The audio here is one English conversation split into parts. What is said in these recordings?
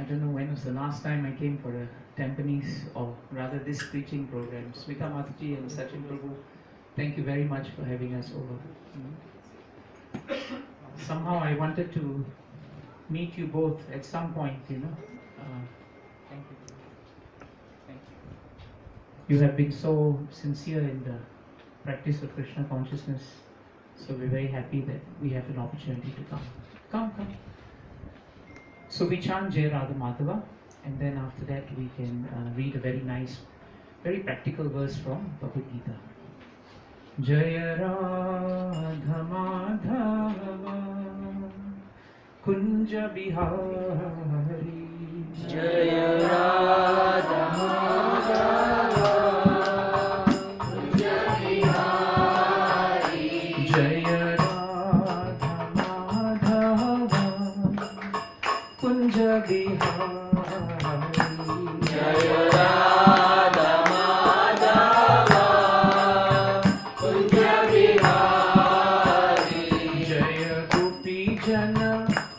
don't know when was the last time I came for a Tampines, or rather this preaching program. Smita Mataji and Sachin Prabhu, thank you very much for having us over. Somehow I wanted to meet you both at some point, thank you. Thank you. You have been so sincere in the practice of Krishna consciousness, so we're very happy that we have an opportunity to come. Come. So we chant Jai Radha Madhava, and then after that we can read a very nice, very practical verse from Bhagavad Gita. Jai Radha Madhava Kunja Bihari, Jai Radha Madhava Kunja Bihari, Jai Radha Madhava Kunja Bihari, Jai Radha Madhava Kunja Bihari, Jaya Gopi Jana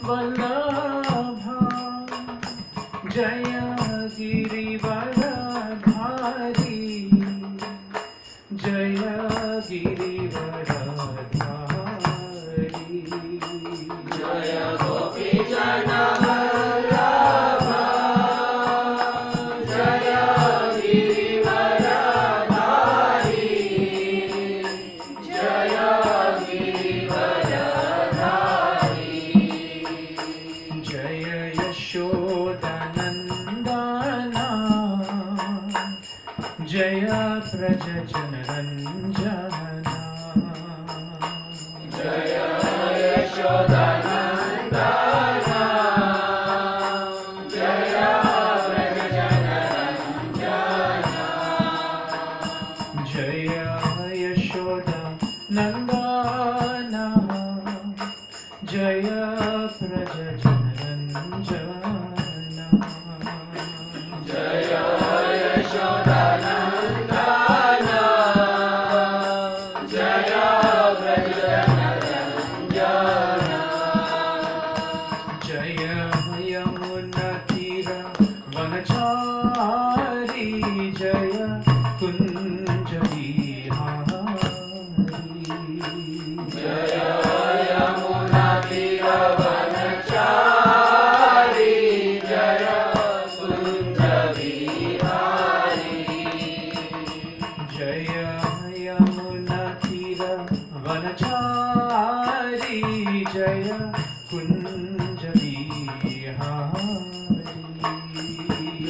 Vallabha, Jaya Girivaradhari, Jaya Girivaradhari, Jaya Gopi Jana Vallabha, Jaya Girivaradhari, Jaya Girivaradhari, Jaya Yashodanandana, Jaya Praja Janaranjana, Jaya Yashodanandana, Jaya Vrajanaranjana, Jaya Yashodanandana, Jaya Praja Janaranjana, Jaya Yashodanandana, Jaya Vrajanaranjana, Jaya Yamunatira Vanachari, Jaya Kunja Bihari, Jaya Yamuna Tiravanachari, Jaya Kunja Bihari, Jaya Yamunatira Vanachari, Jaya Kunja Bihari,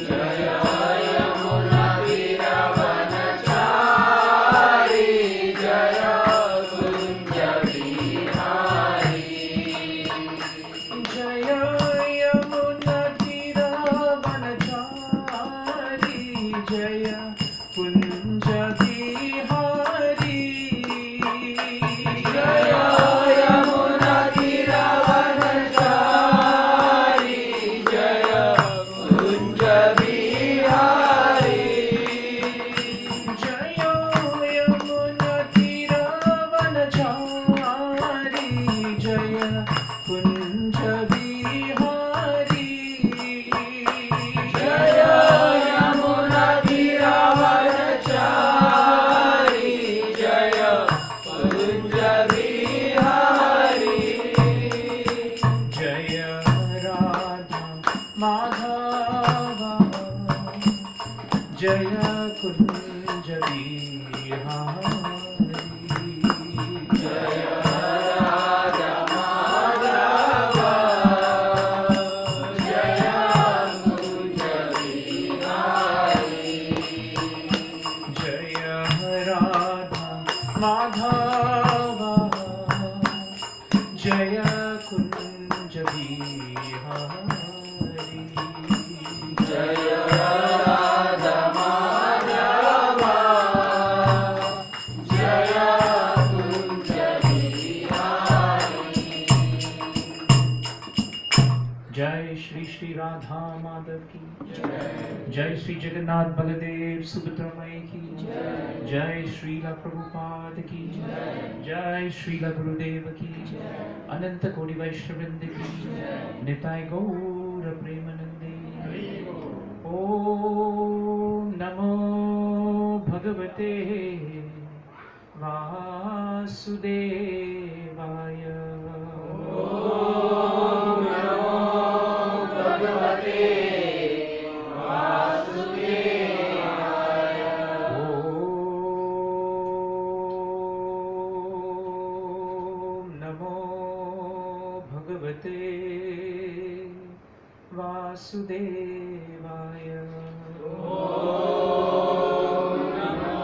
Jaya Yamuna Tiravanachari, Jaya Kunja Bihari, Jaya Yamunatira Vanachari, Jaya Kunja Bihari, Jaya Yamuna Tiravanachari, Jaya Kunja Bihari, Jaya Yamunatira Vanachari, Jaya Kunja Bihari, Jaya Yamuna Tiravanachari, Jaya Kunja Bihari, Jaya Radha Madhava, Jaya Kunja Bihari, Jaya Radha Madhava, Jaya Kunja Bihari, Jaya Radha Madhava, Jaya Kunja Bihari, Jaya Radha Madhava, Jaya Kunja Bihari, Jai Shri Shri Radha Madhav ki Jai Shri Jagannath Baladev Subhadra Mai ki Jai Srila Prabhupada ki Jai Srila Gurudeva ki Ananta Kodi Vaishnavrinda ki Nitai Gaura Premanande Bhagavate Vasudevaya. Om Namo Bhagavate Vasudevaya. Om Namo Bhagavate Vasudevaya. Om Namo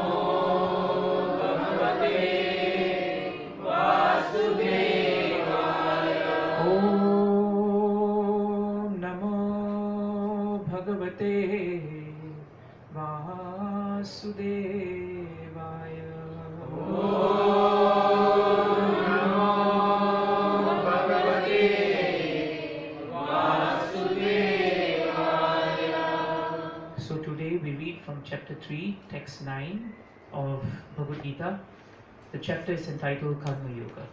Bhagavate Vasudevaya. Om Namo Bhagavate Vasudevaya. Om Namo Bhagavate Vasudevaya. So today we read from chapter 3, text 9 of Bhagavad Gita. The chapter is entitled Karma Yoga.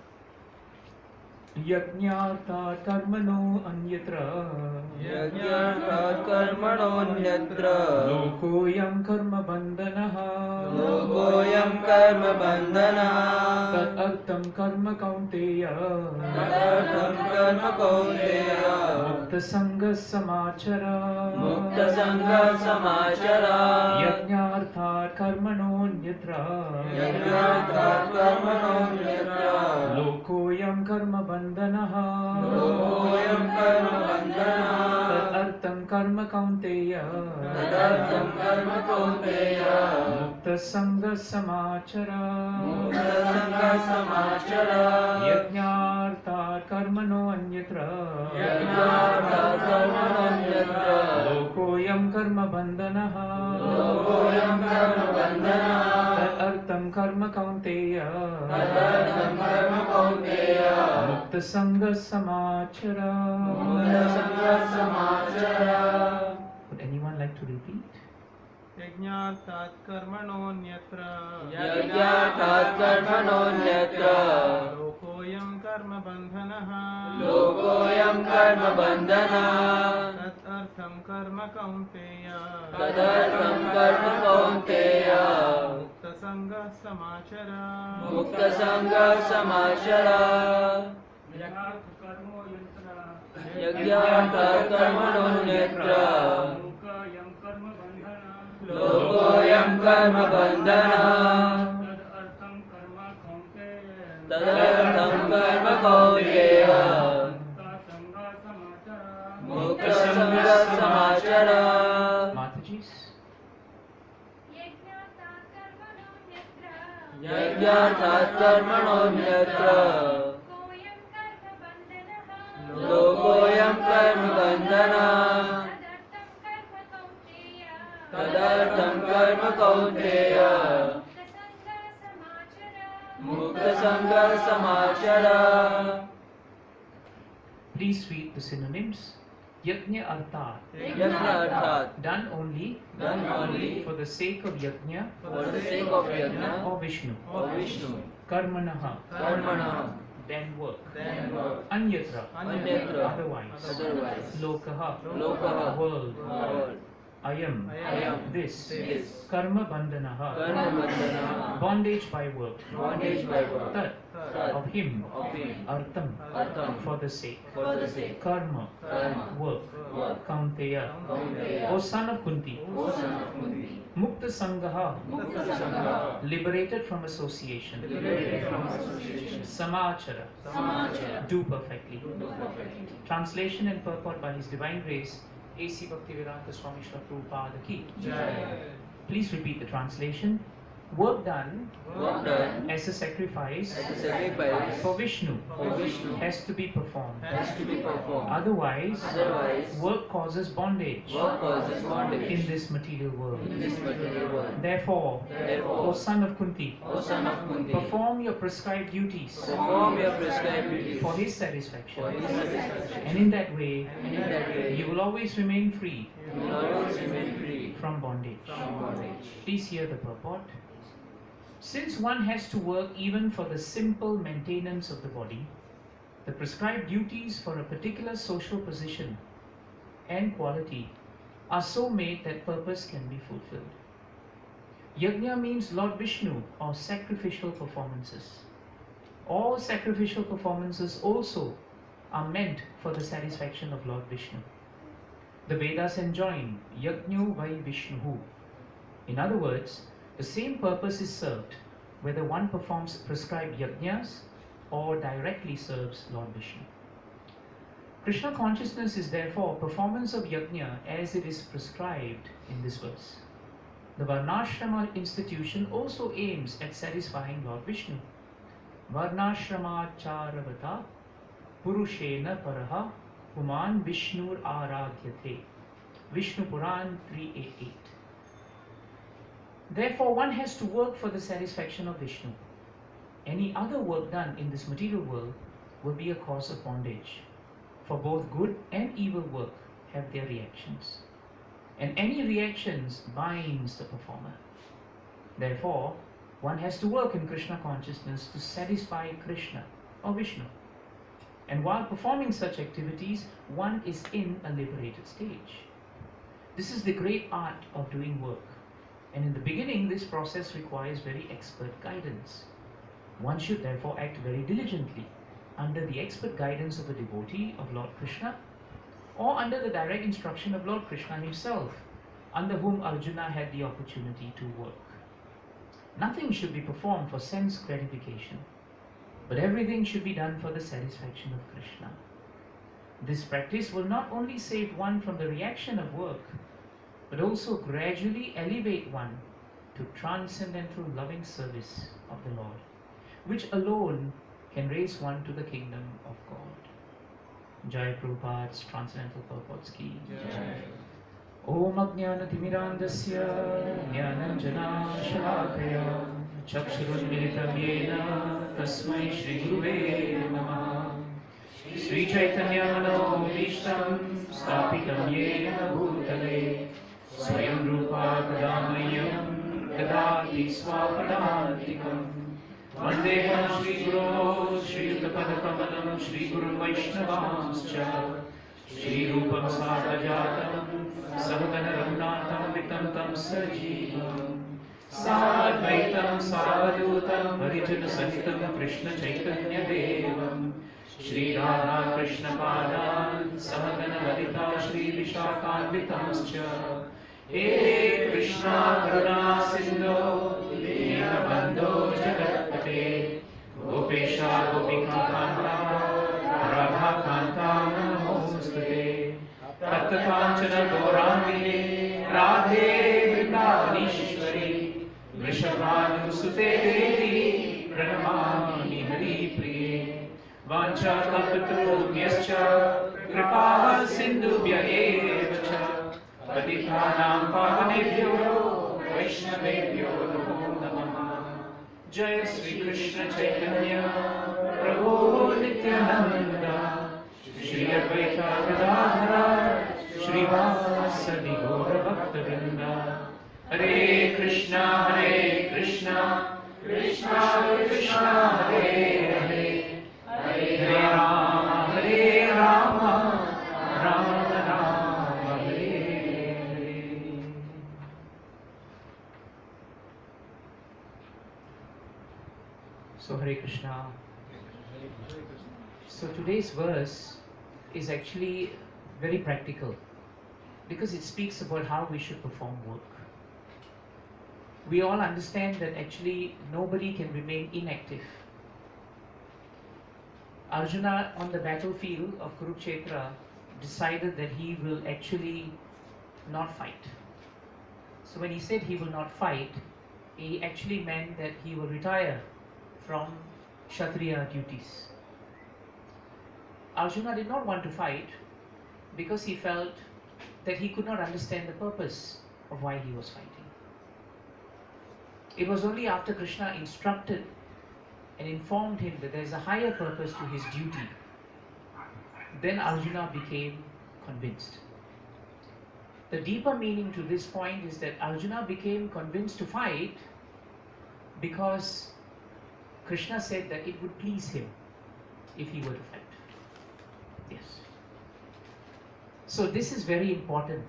Yajñātāt karmano anyatra Yajñātāt karmanonyatra lokoyam karma bandhanaha lokoyam karma bandhanaha tat artam karma kaunteya tadartham karma kaunteya mukta sangha samachara mukta sangha samachara yajñātāt karmano anyatra yajñātāt karmanonyatra lokoyam karma bandhanaha lokoyam karma bandhanaha tat artam karma kaunteya tadartham karma kaunteya mukta sangha samachara mukta sangha samachara yajñātāt karmano anyatra yajñātāt karmanonyatra lokoyam karma bandhanaha lokoyam karma bandhanaha tat artam karma kaunteya tadartham karma kaunteya mukta sangha samachara. mukta sangha samachara. Would anyone like to repeat? यज्ञार्थात् कर्मणोऽन्यत्र यज्ञार्थात् कर्मणोऽन्यत्र लोकोऽयं कर्मबन्धनः लोकोऽयं कर्मबन्धनः तदर्थं कर्म कौन्तेय तदर्थं कर्म कौन्तेय मुक्तसङ्गः समाचर मुक्तसङ्गः समाचर यज्ञार्थात् कर्मणोऽन्यत्र लोकोऽयं कर्मबन्धनः तदर्थं कर्म कौन्तेय मुक्तसङ्गः समाचर. Mataji's? यज्ञार्थात् कर्मणोऽन्यत्र लोकोऽयं कर्मबन्धनः तदर्थं कर्म कौन्तेय मुक्तसङ्गः समाचर. Please read the synonyms. Yajna arthat, यज्ञार्थात् done only done only for the sake of yajna for the sake of yajna or Vishnu. or Vishnu. Karmanaha, Karmana then work. then work. Anyatra, Anyatra otherwise. otherwise. Lokaha, Lokaha world. world. Ayam, Ayam this. this. Karma bandhanaha, Karmabandhana bondage by work. bondage by work. Tat, Tat of him. of him. Artam, Artham for the sake. for the sake. Karma, Karma work. work. Kaunteya, Kaunteya. O son of Kunti. O son of Kunti. Mukta Sangaha, Muktasangha liberated from association. liberated from association. Samachara, Samachara do perfectly. do perfectly. Translation and purport by His Divine Grace, A.C. Bhaktivedanta Swami Srila Prabhupada Ki. Jai. Please repeat the translation. Work done Work done as a sacrifice as a sacrifice for Vishnu for Vishnu has to be performed. has to be performed. Otherwise, Otherwise, work causes bondage work causes bondage in this material world. in this material world. Therefore, Therefore, O son of Kunti, O son of Kunti, perform your prescribed duties perform your prescribed duties for His for satisfaction. His satisfaction. And in that way, And in that way, you will always remain free you will always remain free from bondage. from bondage. Please hear the purport. Since one has to work even for the simple maintenance of the body, the prescribed duties for a particular social position and quality are so made that purpose can be fulfilled. Yajna means Lord Vishnu or sacrificial performances. All sacrificial performances also are meant for the satisfaction of Lord Vishnu. The Vedas enjoin Yajno vai Vishnuhu. In other words, the same purpose is served whether one performs prescribed yajnas or directly serves Lord Vishnu. Krishna consciousness is therefore a performance of yajna as it is prescribed in this verse. The Varnashrama institution also aims at satisfying Lord Vishnu. Varnashramacharavata Purushena Paraha Puman Vishnur Aradhyate. Vishnu Puran 388. Therefore, one has to work for the satisfaction of Vishnu. Any other work done in this material world will be a cause of bondage. For both good and evil work have their reactions. And any reactions binds the performer. Therefore, one has to work in Krishna consciousness to satisfy Krishna or Vishnu. And while performing such activities, one is in a liberated stage. This is the great art of doing work. And in the beginning, this process requires very expert guidance. One should therefore act very diligently under the expert guidance of a devotee of Lord Krishna, or under the direct instruction of Lord Krishna himself, under whom Arjuna had the opportunity to work. Nothing should be performed for sense gratification, but everything should be done for the satisfaction of Krishna. This practice will not only save one from the reaction of work, but also gradually elevate one to transcendental loving service of the Lord, which alone can raise one to the kingdom of God. Jai Prabhupada's Transcendental Purports Ki Jai. Om Ajnanatimidandasya Jnananjana Shalakaya Chakshurunmilitam Yena Tasmai Shri Guruve Namaha. Sri Chaitanya Manobhishtam Stapitam Yena Bhutale Swayam Rupa Kadamayam Dadati Swapadantikam Vandeham Shri Guru Shri Utapadakamalam Shri Guru Vaishnavanscha Shri Rupam Sadajatam Sahagana Ramnatam Vitam Tam Sajivam Sadvaitam Savadutam Harijana Sahitam Krishna Chaitanya Devam Shri Radha Krishna Padan Sahagana Lalita Shri Vishakhanvitamscha He Krishna Karuna Sindhu Dinabandho Jagatpate Gopesha Gopika Kanta Radha Kanta Namostate Tapta Kanchana Gaurangine Radhe Vrindavaneshwari Vrishabhanu Sute Devi Pranamami Hari Priye Vancha Kalpatarubhyascha Kripa Sindhubhya eva cha Patitanam Pavanebhyo Vaishnavebhyo Namo Namaha. Jai Sri Krishna Chaitanya Prabhu Nityananda Shri Advaita Gadadhara Shri Vasadi Gaura Bhakta Hare Krishna Krishna Krishna Hare Hare Hare Rama Rama Rama Hare Hare. So Hare Krishna. So today's verse is actually very practical because it speaks about how we should perform work. We all understand that actually nobody can remain inactive. Arjuna on the battlefield of Kurukshetra decided that he will actually not fight. So when he said he will not fight, he actually meant that he will retire from Kshatriya duties. Arjuna did not want to fight because he felt that he could not understand the purpose of why he was fighting. It was only after Krishna instructed and informed him that there is a higher purpose to his duty, then Arjuna became convinced. The deeper meaning to this point is that Arjuna became convinced to fight because Krishna said that it would please him if he were to fight. Yes. So this is very important.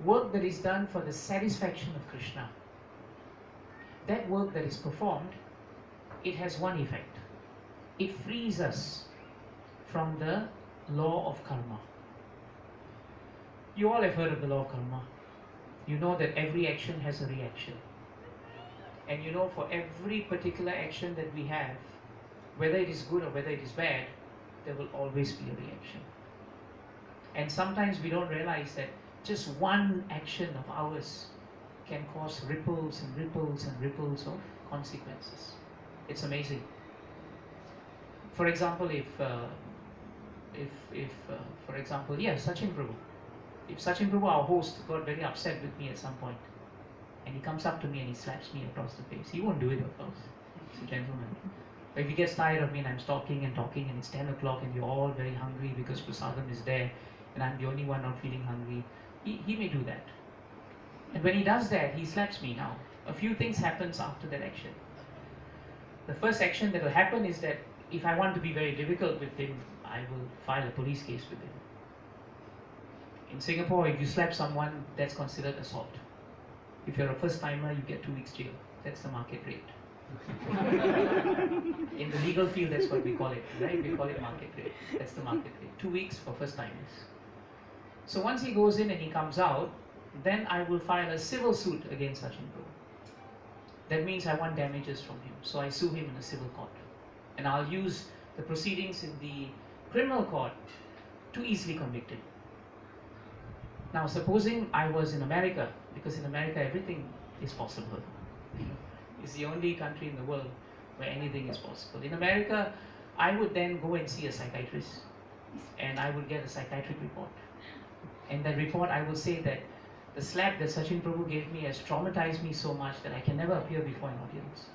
work that is done for the satisfaction of Krishna, that work that is performed, it has one effect. It frees us from the law of karma. You all have heard of the law of karma. You know that every action has a reaction. And you know, for every particular action that we have, whether it is good or whether it is bad, there will always be a reaction. And sometimes we don't realize that just one action of ours can cause ripples and ripples and ripples of consequences. It's amazing. For example, for example, Sachin Prabhu. If Sachin Prabhu, our host, got very upset with me at some point, and he comes up to me and he slaps me across the face, he won't do it, of course. He's a gentleman. But if he gets tired of me and I'm talking and talking and it's 10 o'clock and you're all very hungry because prasadam is there and I'm the only one not feeling hungry, he may do that. And when he does that, he slaps me now. A few things happens after that action. The first action that will happen is that if I want to be very difficult with him, I will file a police case with him. In Singapore, if you slap someone, that's considered assault. If you're a first timer, you get 2 weeks jail. That's the market rate. In the legal field, that's what we call it, right? We call it market rate. That's the market rate. 2 weeks for first timers. So once he goes in and he comes out, then I will file a civil suit against Sachin Prabhu. That means I want damages from him. So I sue him in a civil court. And I'll use the proceedings in the criminal court to easily convict him. Now, supposing I was in America, because in America everything is possible. It's the only country in the world where anything is possible. In America, I would then go and see a psychiatrist, and I would get a psychiatric report. And that report, I will say that the slap that Sachin Prabhu gave me has traumatized me so much that I can never appear before an audience.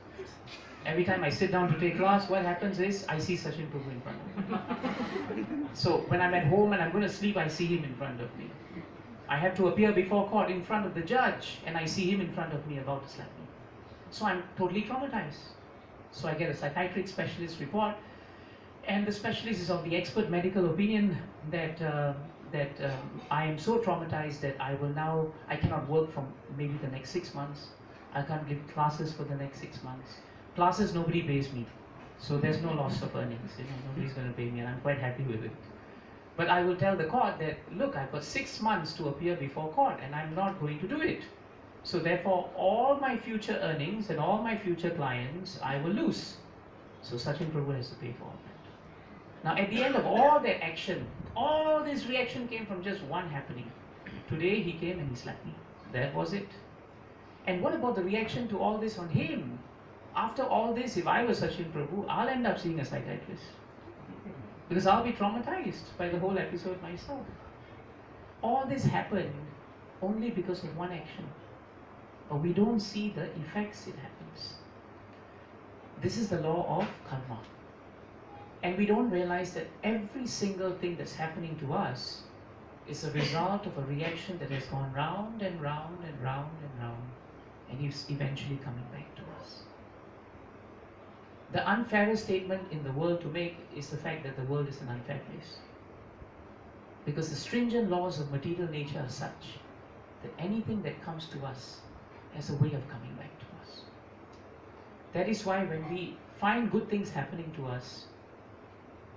Every time I sit down to take class, what happens is I see Sachin Prabhu in front of me. So when I'm at home and I'm going to sleep, I see him in front of me. I have to appear before court in front of the judge, and I see him in front of me about to slap me. So I'm totally traumatized. So I get a psychiatric specialist report, and the specialist is of the expert medical opinion that I am so traumatized that I cannot work for maybe the next 6 months. I can't give classes for the next 6 months. Classes, nobody pays me. So there's no loss of earnings. Nobody's going to pay me, and I'm quite happy with it. But I will tell the court that, look, I've got 6 months to appear before court, and I'm not going to do it. So therefore, all my future earnings and all my future clients, I will lose. So Sachin Prabhu has to pay for all that. Now, at the end of all that action, all this reaction came from just one happening. Today, he came and he slapped me. That was it. And what about the reaction to all this on him? After all this, if I was Sachin Prabhu, I'll end up seeing a psychiatrist. Because I'll be traumatized by the whole episode myself. All this happened only because of one action. But we don't see the effects it happens. This is the law of karma. And we don't realize that every single thing that's happening to us is a result of a reaction that has gone round and round and round and round, and is eventually coming back to us. The unfairest statement in the world to make is the fact that the world is an unfair place. Because the stringent laws of material nature are such that anything that comes to us has a way of coming back to us. That is why when we find good things happening to us,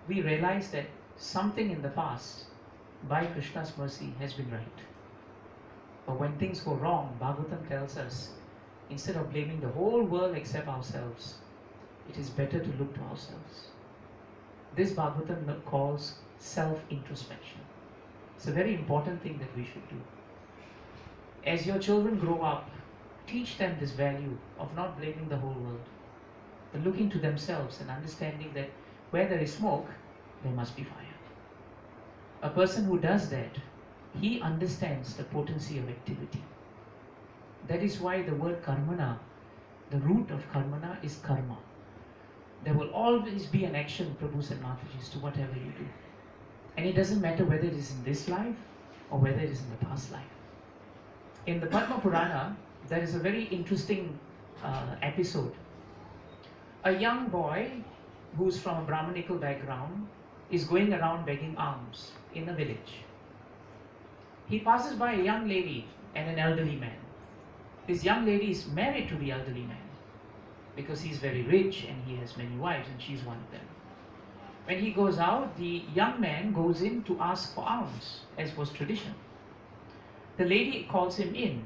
we realize that something in the past, by Krishna's mercy, has been right. But when things go wrong, Bhagavatam tells us, instead of blaming the whole world except ourselves, it is better to look to ourselves. This Bhagavatam calls self-introspection. It's a very important thing that we should do. As your children grow up, teach them this value of not blaming the whole world, but looking to themselves and understanding that where there is smoke, there must be fire. A person who does that, he understands the potency of activity. That is why the word karmana, the root of karmana is karma. There will always be an action, Prabhu and Mataji's, to whatever you do. And it doesn't matter whether it is in this life or whether it is in the past life. In the Padma Purana, there is a very interesting episode. A young boy who's from a Brahmanical background is going around begging alms in a village. He passes by a young lady and an elderly man. This young lady is married to the elderly man because he's very rich and he has many wives, and she's one of them. When he goes out, the young man goes in to ask for alms, as was tradition. The lady calls him in,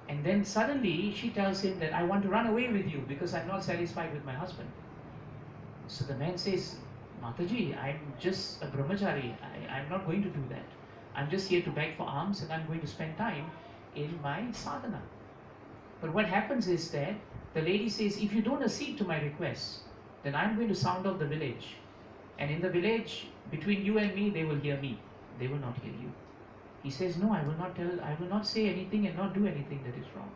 and then suddenly she tells him that I want to run away with you because I'm not satisfied with my husband. So the man says, Mataji, I'm just a brahmachari. I'm not going to do that. I'm just here to beg for alms, and I'm going to spend time in my sadhana. But what happens is that the lady says, if you don't accede to my request, then I'm going to sound off the village. And in the village, between you and me, they will hear me. They will not hear you. He says, no, I will not say anything and not do anything that is wrong.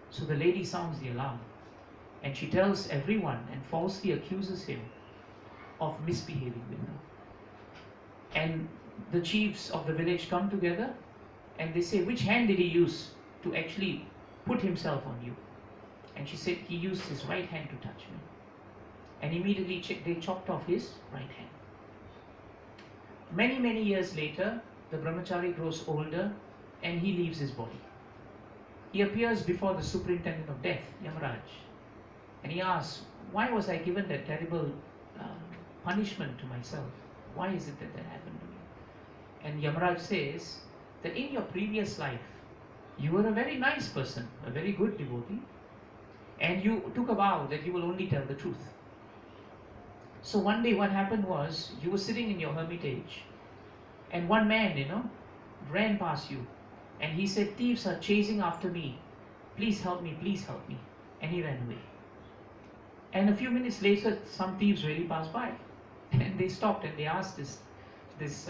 So the lady sounds the alarm, and she tells everyone and falsely accuses him of misbehaving with her. And the chiefs of the village come together and they say, which hand did he use to actually put himself on you? And she said, he used his right hand to touch me. And immediately they chopped off his right hand. Many, many years later, the brahmachari grows older and he leaves his body. He appears before the superintendent of death, Yamaraj, and he asks, why was I given that terrible punishment to myself? Why is it that that happened to me? And Yamaraj says that in your previous life, you were a very nice person, a very good devotee, and you took a vow that you will only tell the truth. So one day what happened was, you were sitting in your hermitage, and one man, ran past you, and he said, thieves are chasing after me, please help me, and he ran away. And a few minutes later, some thieves really passed by, and they stopped and they asked this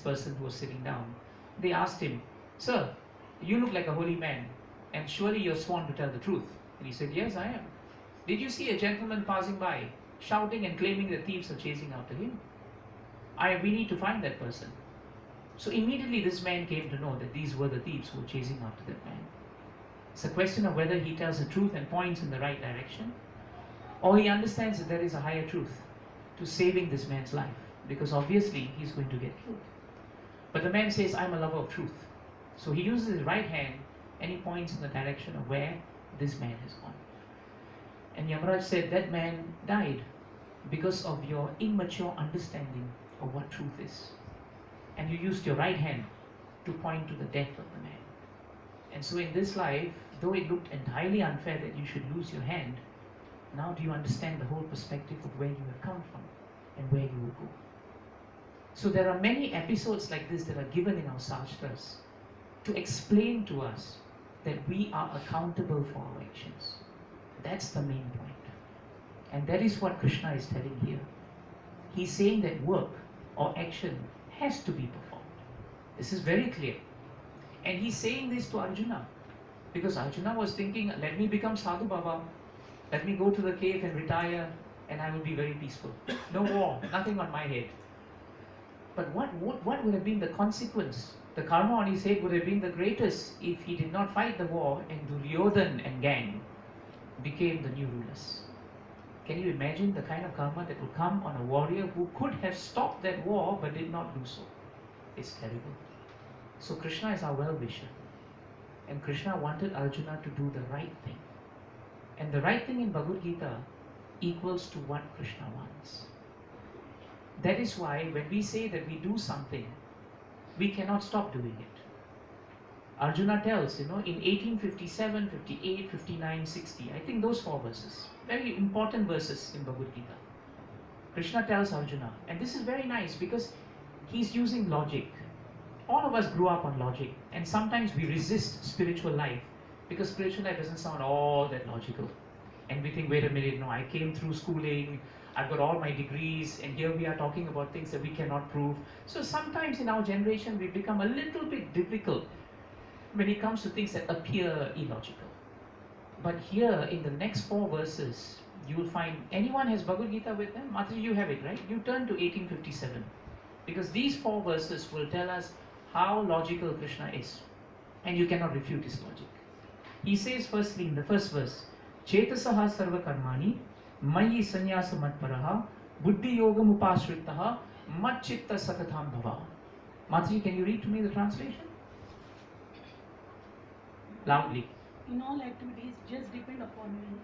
person who was sitting down, they asked him, sir, you look like a holy man, and surely you're sworn to tell the truth. And he said, yes, I am. Did you see a gentleman passing by, shouting and claiming that thieves are chasing after him? We need to find that person. So immediately this man came to know that these were the thieves who were chasing after that man. It's a question of whether he tells the truth and points in the right direction, or he understands that there is a higher truth to saving this man's life, because obviously he's going to get killed. But the man says, I'm a lover of truth. So he uses his right hand and he points in the direction of where this man has gone. And Yamaraj said, that man died because of your immature understanding of what truth is. And you used your right hand to point to the death of the man. And so in this life, though it looked entirely unfair that you should lose your hand, now do you understand the whole perspective of where you have come from and where you will go? So there are many episodes like this that are given in our sastras to explain to us that we are accountable for our actions. That's the main point. And that is what Krishna is telling here. He's saying that work or action has to be performed. This is very clear. And he's saying this to Arjuna, because Arjuna was thinking, let me become Sadhu Baba, let me go to the cave and retire, and I will be very peaceful. No war, nothing on my head. But what would have been the consequence? The karma on his head would have been the greatest if he did not fight the war and Duryodhan and gang became the new rulers. Can you imagine the kind of karma that would come on a warrior who could have stopped that war but did not do so? It's terrible. So Krishna is our well-wisher. And Krishna wanted Arjuna to do the right thing. And the right thing in Bhagavad Gita equals to what Krishna wants. That is why when we say that we do something, we cannot stop doing it. Arjuna tells, in 1857, 58, 59, 60, I think those 4 verses, very important verses in Bhagavad Gita. Krishna tells Arjuna, and this is very nice because he's using logic. All of us grew up on logic, and sometimes we resist spiritual life because spiritual life doesn't sound all that logical. And we think, wait a minute, no, I came through schooling, I've got all my degrees, and here we are talking about things that we cannot prove. So sometimes in our generation, we become a little bit difficult when it comes to things that appear illogical. But here in the next 4 verses, you will find, anyone has Bhagavad Gita with them? Mataji, you have it, right? You turn to 1857. Because these 4 verses will tell us how logical Krishna is. And you cannot refute his logic. He says firstly in the first verse, Chetasaha sarva karmani mayi sanyasa matparaha buddhi yogam upasritaha mat chitta satatam bhava. Mataji, can you read to me the translation? Loudly. In all activities, just depend upon me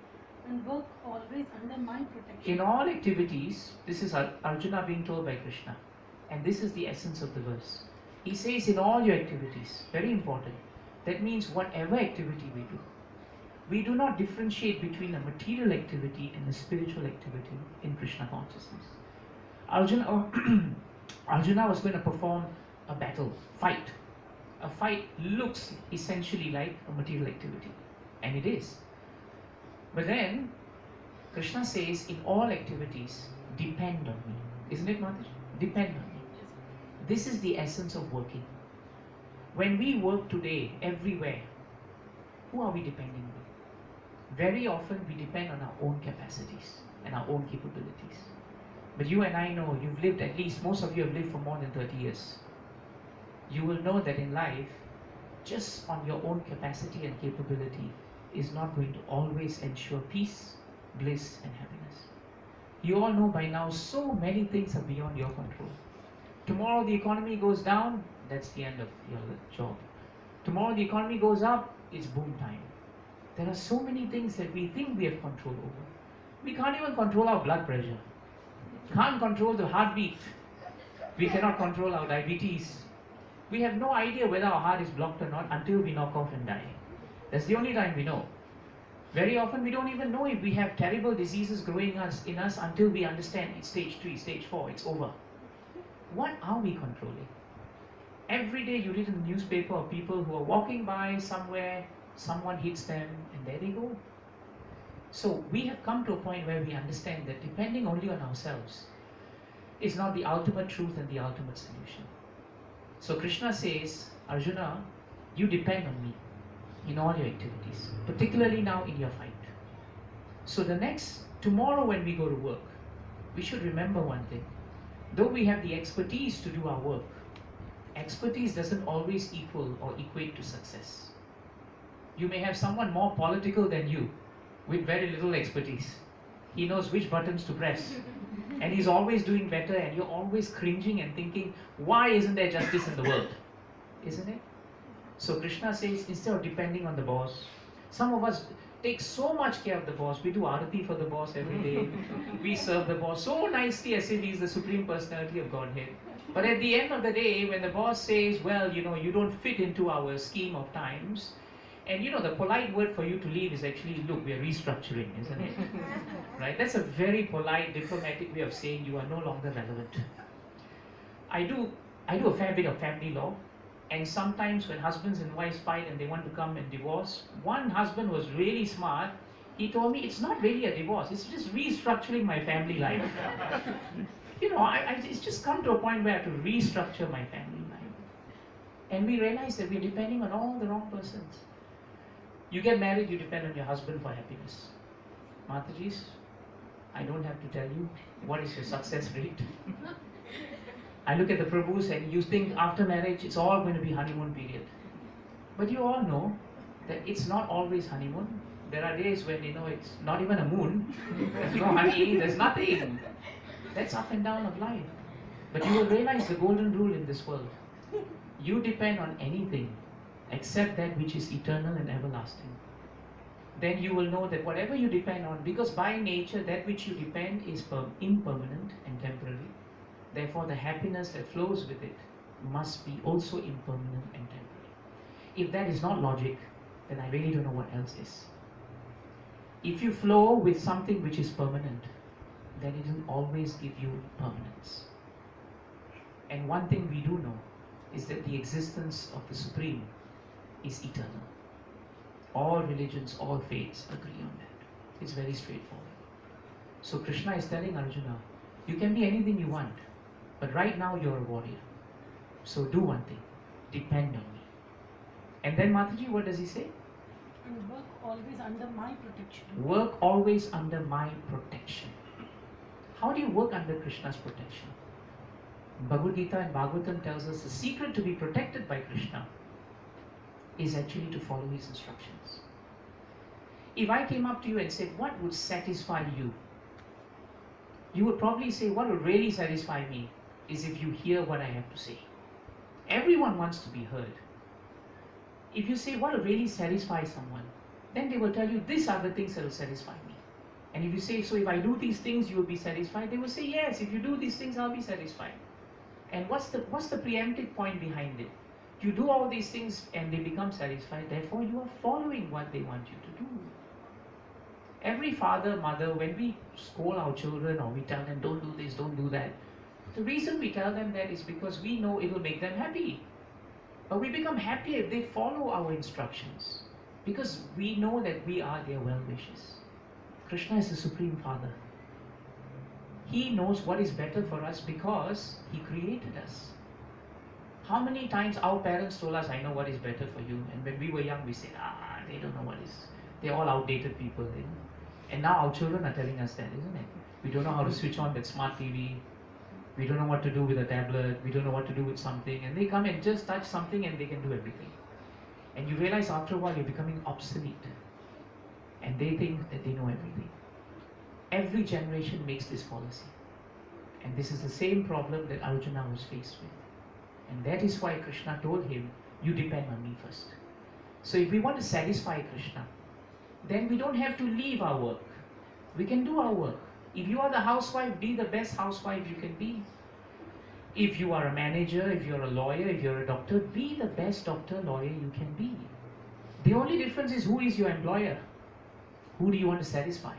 and work always under my protection. In all activities, this is Arjuna being told by Krishna. And this is the essence of the verse. He says in all your activities, very important. That means whatever activity we do not differentiate between a material activity and a spiritual activity in Krishna consciousness. Arjuna was going to perform a battle, fight. A fight looks essentially like a material activity, and it is. But then, Krishna says, in all activities, depend on me. Isn't it, Mataji? Depend on me. This is the essence of working. When we work today, everywhere, who are we depending on? Very often we depend on our own capacities and our own capabilities. But you and I know, you've lived, at least most of you have lived for more than 30 years. You will know that in life, just on your own capacity and capability is not going to always ensure peace, bliss and happiness. You all know by now, so many things are beyond your control. Tomorrow the economy goes down, that's the end of your job. Tomorrow the economy goes up, it's boom time. There are so many things that we think we have control over. We can't even control our blood pressure. Can't control the heartbeat. We cannot control our diabetes. We have no idea whether our heart is blocked or not until we knock off and die. That's the only time we know. Very often we don't even know if we have terrible diseases growing in us until we understand it's stage 3, stage 4, it's over. What are we controlling? Every day you read in the newspaper of people who are walking by somewhere, someone hits them, and there they go. So we have come to a point where we understand that depending only on ourselves is not the ultimate truth and the ultimate solution. So Krishna says, Arjuna, you depend on me in all your activities, particularly now in your fight. So tomorrow when we go to work, we should remember one thing. Though we have the expertise to do our work, expertise doesn't always equal or equate to success. You may have someone more political than you with very little expertise. He knows which buttons to press. And he's always doing better, and you're always cringing and thinking, why isn't there justice in the world? Isn't it? So Krishna says, instead of depending on the boss, some of us take so much care of the boss. We do arati for the boss every day. We serve the boss so nicely as if he's the supreme personality of Godhead. But at the end of the day, when the boss says, well, you don't fit into our scheme of times, and the polite word for you to leave is actually, look, we are restructuring, isn't it? Right? That's a very polite, diplomatic way of saying you are no longer relevant. I do a fair bit of family law, and sometimes when husbands and wives fight and they want to come and divorce, one husband was really smart. He told me, it's not really a divorce, it's just restructuring my family life. It's just come to a point where I have to restructure my family life. And we realize that we're depending on all the wrong persons. You get married, you depend on your husband for happiness. Matajis, I don't have to tell you what is your success rate. I look at the Prabhus and you think after marriage it's all going to be honeymoon period. But you all know that it's not always honeymoon. There are days when it's not even a moon. There's no honey, there's nothing. That's up and down of life. But you will realize the golden rule in this world. You depend on anything except that which is eternal and everlasting. Then you will know that whatever you depend on, because by nature that which you depend is impermanent and temporary, therefore the happiness that flows with it must be also impermanent and temporary. If that is not logic, then I really don't know what else is. If you flow with something which is permanent, then it will always give you permanence. And one thing we do know is that the existence of the Supreme is eternal. All religions, all faiths agree on that. It's very straightforward. So Krishna is telling Arjuna, you can be anything you want, but right now you're a warrior. So do one thing, depend on me. And then Mataji, what does he say? And work always under my protection. Work always under my protection. How do you work under Krishna's protection? Bhagavad Gita and Bhagavatam tells us the secret to be protected by Krishna is actually to follow his instructions. If I came up to you and said, what would satisfy you? You would probably say, what would really satisfy me is if you hear what I have to say. Everyone wants to be heard. if you say what will really satisfy someone, then they will tell you these are the things that will satisfy me. And if you say, so if I do these things, you will be satisfied, they will say, yes, if you do these things, I'll be satisfied. And what's the preemptive point behind it? You do all these things and they become satisfied, therefore you are following what they want you to do. Every father, mother, when we scold our children or we tell them don't do this, don't do that, the reason we tell them that is because we know it will make them happy. But we become happy if they follow our instructions, because we know that we are their well-wishers. Krishna is the Supreme Father. He knows what is better for us because He created us. How many times our parents told us, I know what is better for you, and when we were young we said, they don't know what is, they're all outdated people, you know? And now our children are telling us that, isn't it? We don't know how to switch on that smart TV, we don't know what to do with a tablet, we don't know what to do with something, and they come and just touch something and they can do everything. And you realize after a while you're becoming obsolete, and they think that they know everything. Every generation makes this policy, and this is the same problem that Arjuna was faced with. And that is why Krishna told him, you depend on me first. So if we want to satisfy Krishna, then we don't have to leave our work. We can do our work. If you are the housewife, be the best housewife you can be. If you are a manager, if you're a lawyer, if you're a doctor, be the best doctor, lawyer you can be. The only difference is who is your employer. Who do you want to satisfy?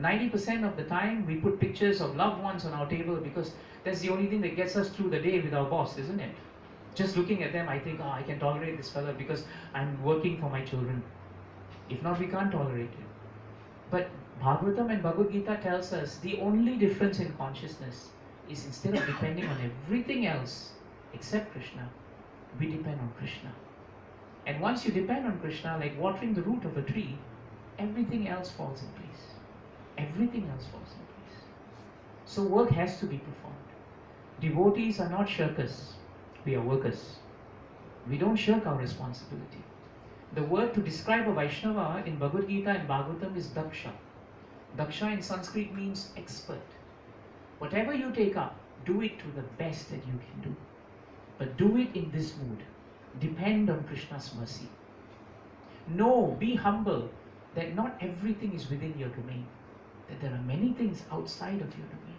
90% of the time we put pictures of loved ones on our table because that's the only thing that gets us through the day with our boss, isn't it? Just looking at them, I think, I can tolerate this fellow because I'm working for my children. If not, we can't tolerate it. But Bhagavatam and Bhagavad Gita tells us the only difference in consciousness is instead of depending on everything else except Krishna, we depend on Krishna. And once you depend on Krishna, like watering the root of a tree, everything else falls in place. Everything else falls in place. So work has to be performed. Devotees are not shirkers. We are workers. We don't shirk our responsibility. The word to describe a Vaishnava in Bhagavad Gita and Bhagavatam is Daksha. Daksha in Sanskrit means expert. Whatever you take up, do it to the best that you can do. But do it in this mood. Depend on Krishna's mercy. Know, be humble that not everything is within your domain. That there are many things outside of your domain.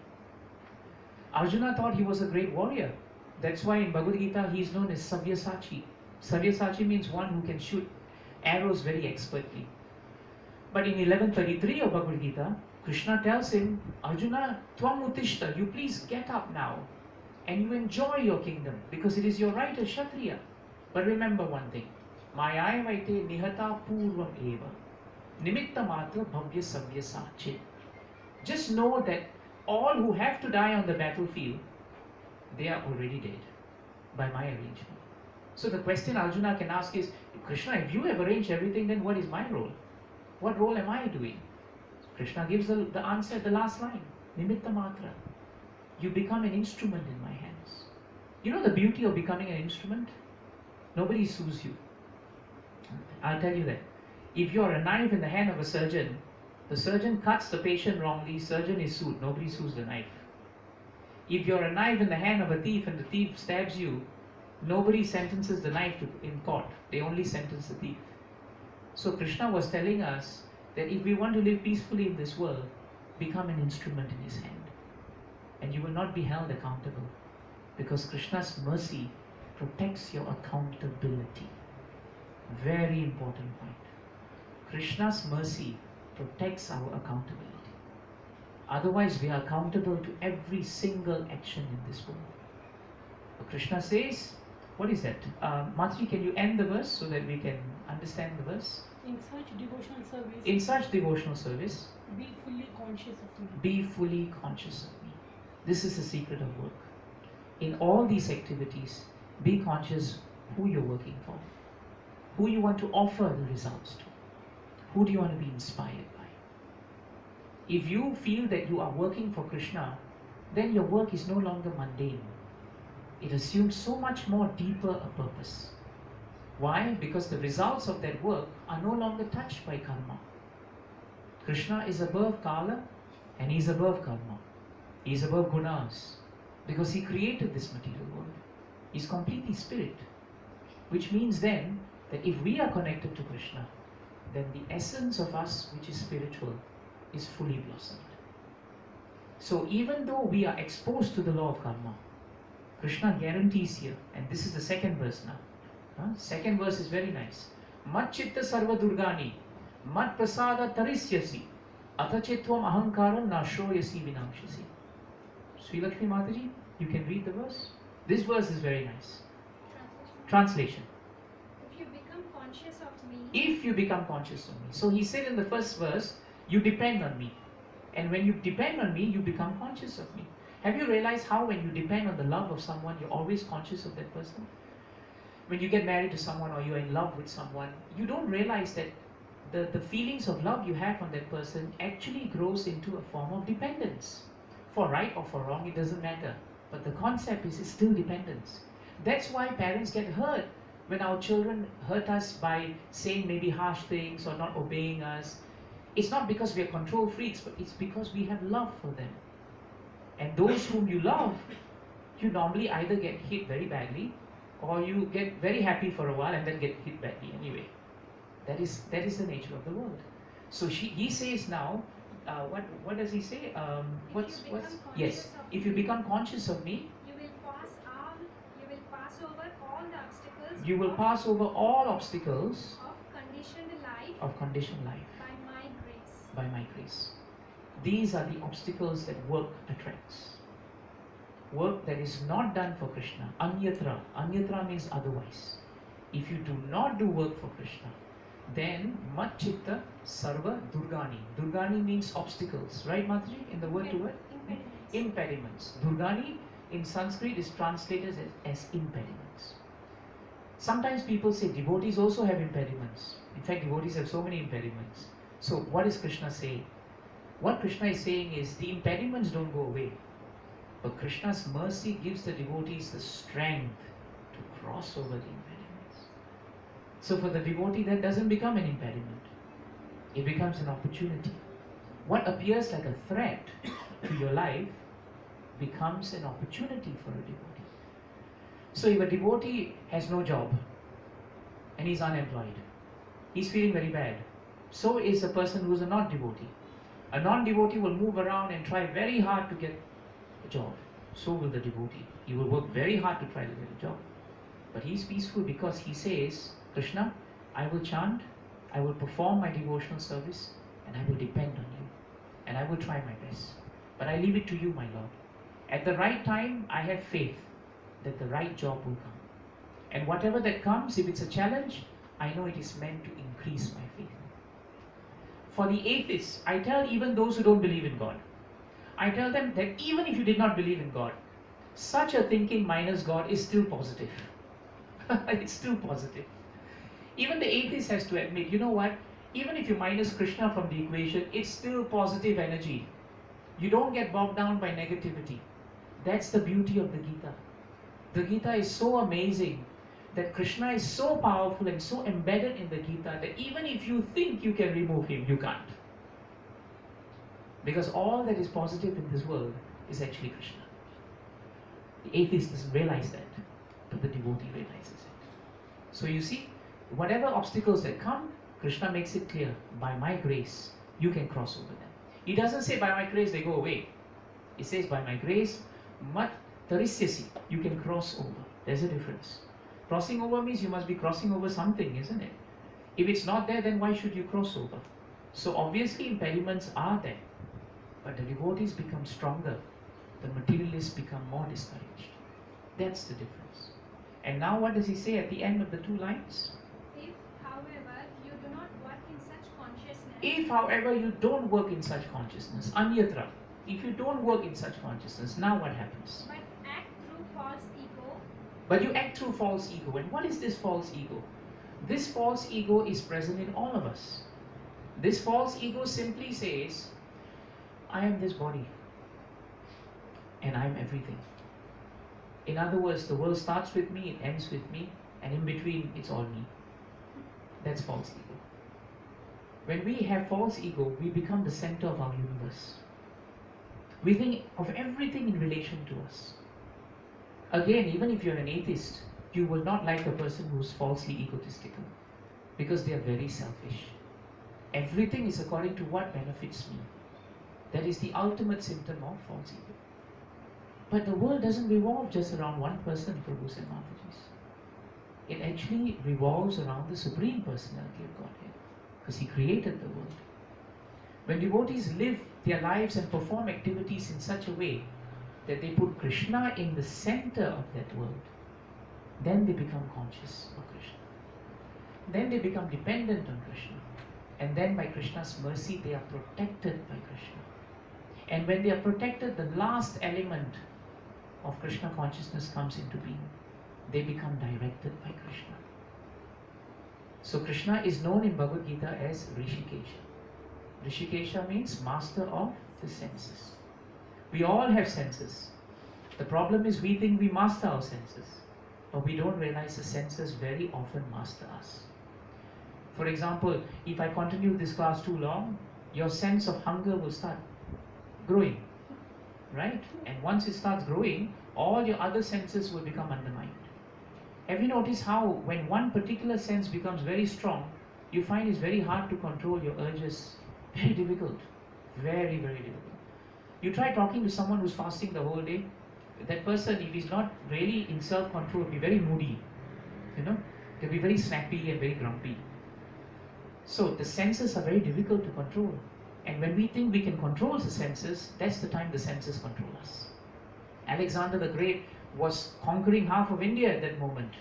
Arjuna thought he was a great warrior. That's why in Bhagavad Gita he is known as Sabyasachi. Sabyasachi means one who can shoot arrows very expertly. But in 1133 of Bhagavad Gita, Krishna tells him, Arjuna, Tvam Uttishta, you please get up now and you enjoy your kingdom because it is your right as Kshatriya. But remember one thing, Maya Vaite Nihata Purvam Eva Nimitta Matra Bhavya Savya Sachi. Just know that all who have to die on the battlefield, they are already dead by my arrangement. So the question Arjuna can ask is, Krishna, if you have arranged everything, then what is my role? What role am I doing? Krishna gives the answer at the last line, Nimitta Matra. You become an instrument in my hands. You know the beauty of becoming an instrument? Nobody sues you. I'll tell you that. If you're a knife in the hand of a surgeon, the surgeon cuts the patient wrongly, surgeon is sued, nobody sues the knife. If you're a knife in the hand of a thief and the thief stabs you, nobody sentences the knife in court, they only sentence the thief. So Krishna was telling us that if we want to live peacefully in this world, become an instrument in his hand. And you will not be held accountable because Krishna's mercy protects your accountability. Very important point. Krishna's mercy protects our accountability. Otherwise, we are accountable to every single action in this world. But Krishna says, what is that? Matri, can you end the verse so that we can understand the verse? In such devotional service, In such devotional service, be fully conscious of me. be fully conscious of me. This is the secret of work. In all these activities, be conscious who you're working for, who you want to offer the results to, who do you want to be inspired by. If you feel that you are working for Krishna, then your work is no longer mundane. It assumes so much more deeper a purpose. Why? Because the results of that work are no longer touched by karma. Krishna is above Kala and he is above karma. He is above gunas because he created this material world. He is completely spirit. Which means then, that if we are connected to Krishna, then the essence of us, which is spiritual, is fully blossomed. So even though we are exposed to the law of karma, Krishna guarantees here, and this is the second verse now. Second verse is very nice. Mat chitta sarva durgani, mat prasada tarisyasi, atachitvam ahankaram nashoyasi vinamshasi. Sri Lakshmi Mataji, you can read the verse. This verse is very nice. Translation. If you become conscious of me, If you become conscious of me. So he said in the first verse, you depend on me. And when you depend on me, you become conscious of me. Have you realized how when you depend on the love of someone, you're always conscious of that person? When you get married to someone or you're in love with someone, you don't realize that the feelings of love you have on that person actually grows into a form of dependence. For right or for wrong, it doesn't matter. But the concept is it's still dependence. That's why parents get hurt when our children hurt us by saying maybe harsh things or not obeying us. It's not because we are control freaks, but it's because we have love for them. And those whom you love, you normally either get hit very badly or you get very happy for a while and then get hit badly anyway. That is the nature of the world. So he says now, what does he say? Yes, if you become conscious of me, you will pass over all the obstacles you will pass over all obstacles of conditioned life of conditioned life by my grace. by my grace. These are the obstacles that work attracts. Work that is not done for Krishna, anyatra. Anyatra means otherwise. If you do not do work for Krishna, then mat chitta sarva durgani. Durgani means obstacles, right Mataji? In the word to word? Impediments. Impediments. Durgani in Sanskrit is translated as impediments. Sometimes people say devotees also have impediments. In fact, devotees have so many impediments. So what is Krishna saying? What Krishna is saying is the impediments don't go away. But Krishna's mercy gives the devotees the strength to cross over the impediments. So for the devotee, that doesn't become an impediment. It becomes an opportunity. What appears like a threat to your life becomes an opportunity for a devotee. So if a devotee has no job and he's unemployed, he's feeling very bad. So is a person who is a non-devotee. A non-devotee will move around and try very hard to get a job. So will the devotee. He will work very hard to try to get a job. But he's peaceful because he says, Krishna, I will chant, I will perform my devotional service, and I will depend on you. And I will try my best. But I leave it to you, my Lord. At the right time, I have faith that the right job will come. And whatever that comes, if it's a challenge, I know it is meant to increase my faith. For the atheists, I tell even those who don't believe in God, I tell them that even if you did not believe in God, such a thinking minus God is still positive. It's still positive. Even the atheist has to admit, you know what? Even if you minus Krishna from the equation, it's still positive energy. You don't get bogged down by negativity. That's the beauty of the Gita. The Gita is so amazing that Krishna is so powerful and so embedded in the Gita that even if you think you can remove him, you can't. Because all that is positive in this world is actually Krishna. The atheist doesn't realize that, but the devotee realizes it. So you see, whatever obstacles that come, Krishna makes it clear, by my grace, you can cross over them. He doesn't say by my grace they go away. He says by my grace, mat tarisyasi, you can cross over. There's a difference. Crossing over means you must be crossing over something, isn't it? If it's not there, then why should you cross over? So obviously impediments are there. But the devotees become stronger. The materialists become more discouraged. That's the difference. And now what does he say at the end of the two lines? If, however, you do not work in such consciousness, If, however, you don't work in such consciousness, anyatra, if you don't work in such consciousness, now what happens? but act through false ego, But you act through false ego. And what is this false ego? This false ego is present in all of us. This false ego simply says, I am this body and I am everything. In other words, the world starts with me, it ends with me, and in between it's all me. That's false ego. When we have false ego, we become the center of our universe. We think of everything in relation to us. Again, even if you're an atheist, you will not like a person who's falsely egotistical, because they are very selfish. Everything is according to what benefits me. That is the ultimate symptom of false ego. But the world doesn't revolve just around one person, Prabhus and Mataji's. It actually revolves around the Supreme Personality of Godhead, because He created the world. When devotees live their lives and perform activities in such a way that they put Krishna in the center of that world, then they become conscious of Krishna. Then they become dependent on Krishna. And then by Krishna's mercy, they are protected by Krishna. And when they are protected, the last element of Krishna consciousness comes into being. They become directed by Krishna. So Krishna is known in Bhagavad Gita as Rishikesha. Rishikesha means master of the senses. We all have senses. The problem is we think we master our senses, but we don't realize the senses very often master us. For example, if I continue this class too long, your sense of hunger will start growing, right? And once it starts growing, all your other senses will become undermined. Have you noticed how when one particular sense becomes very strong, you find it's very hard to control your urges? Very difficult. Very, very difficult. You try talking to someone who's fasting the whole day. That person, if he's not really in self-control, will be very moody. You know, they'll be very snappy and very grumpy. So the senses are very difficult to control. And when we think we can control the senses, that's the time the senses control us. Alexander the Great was conquering half of India at that moment.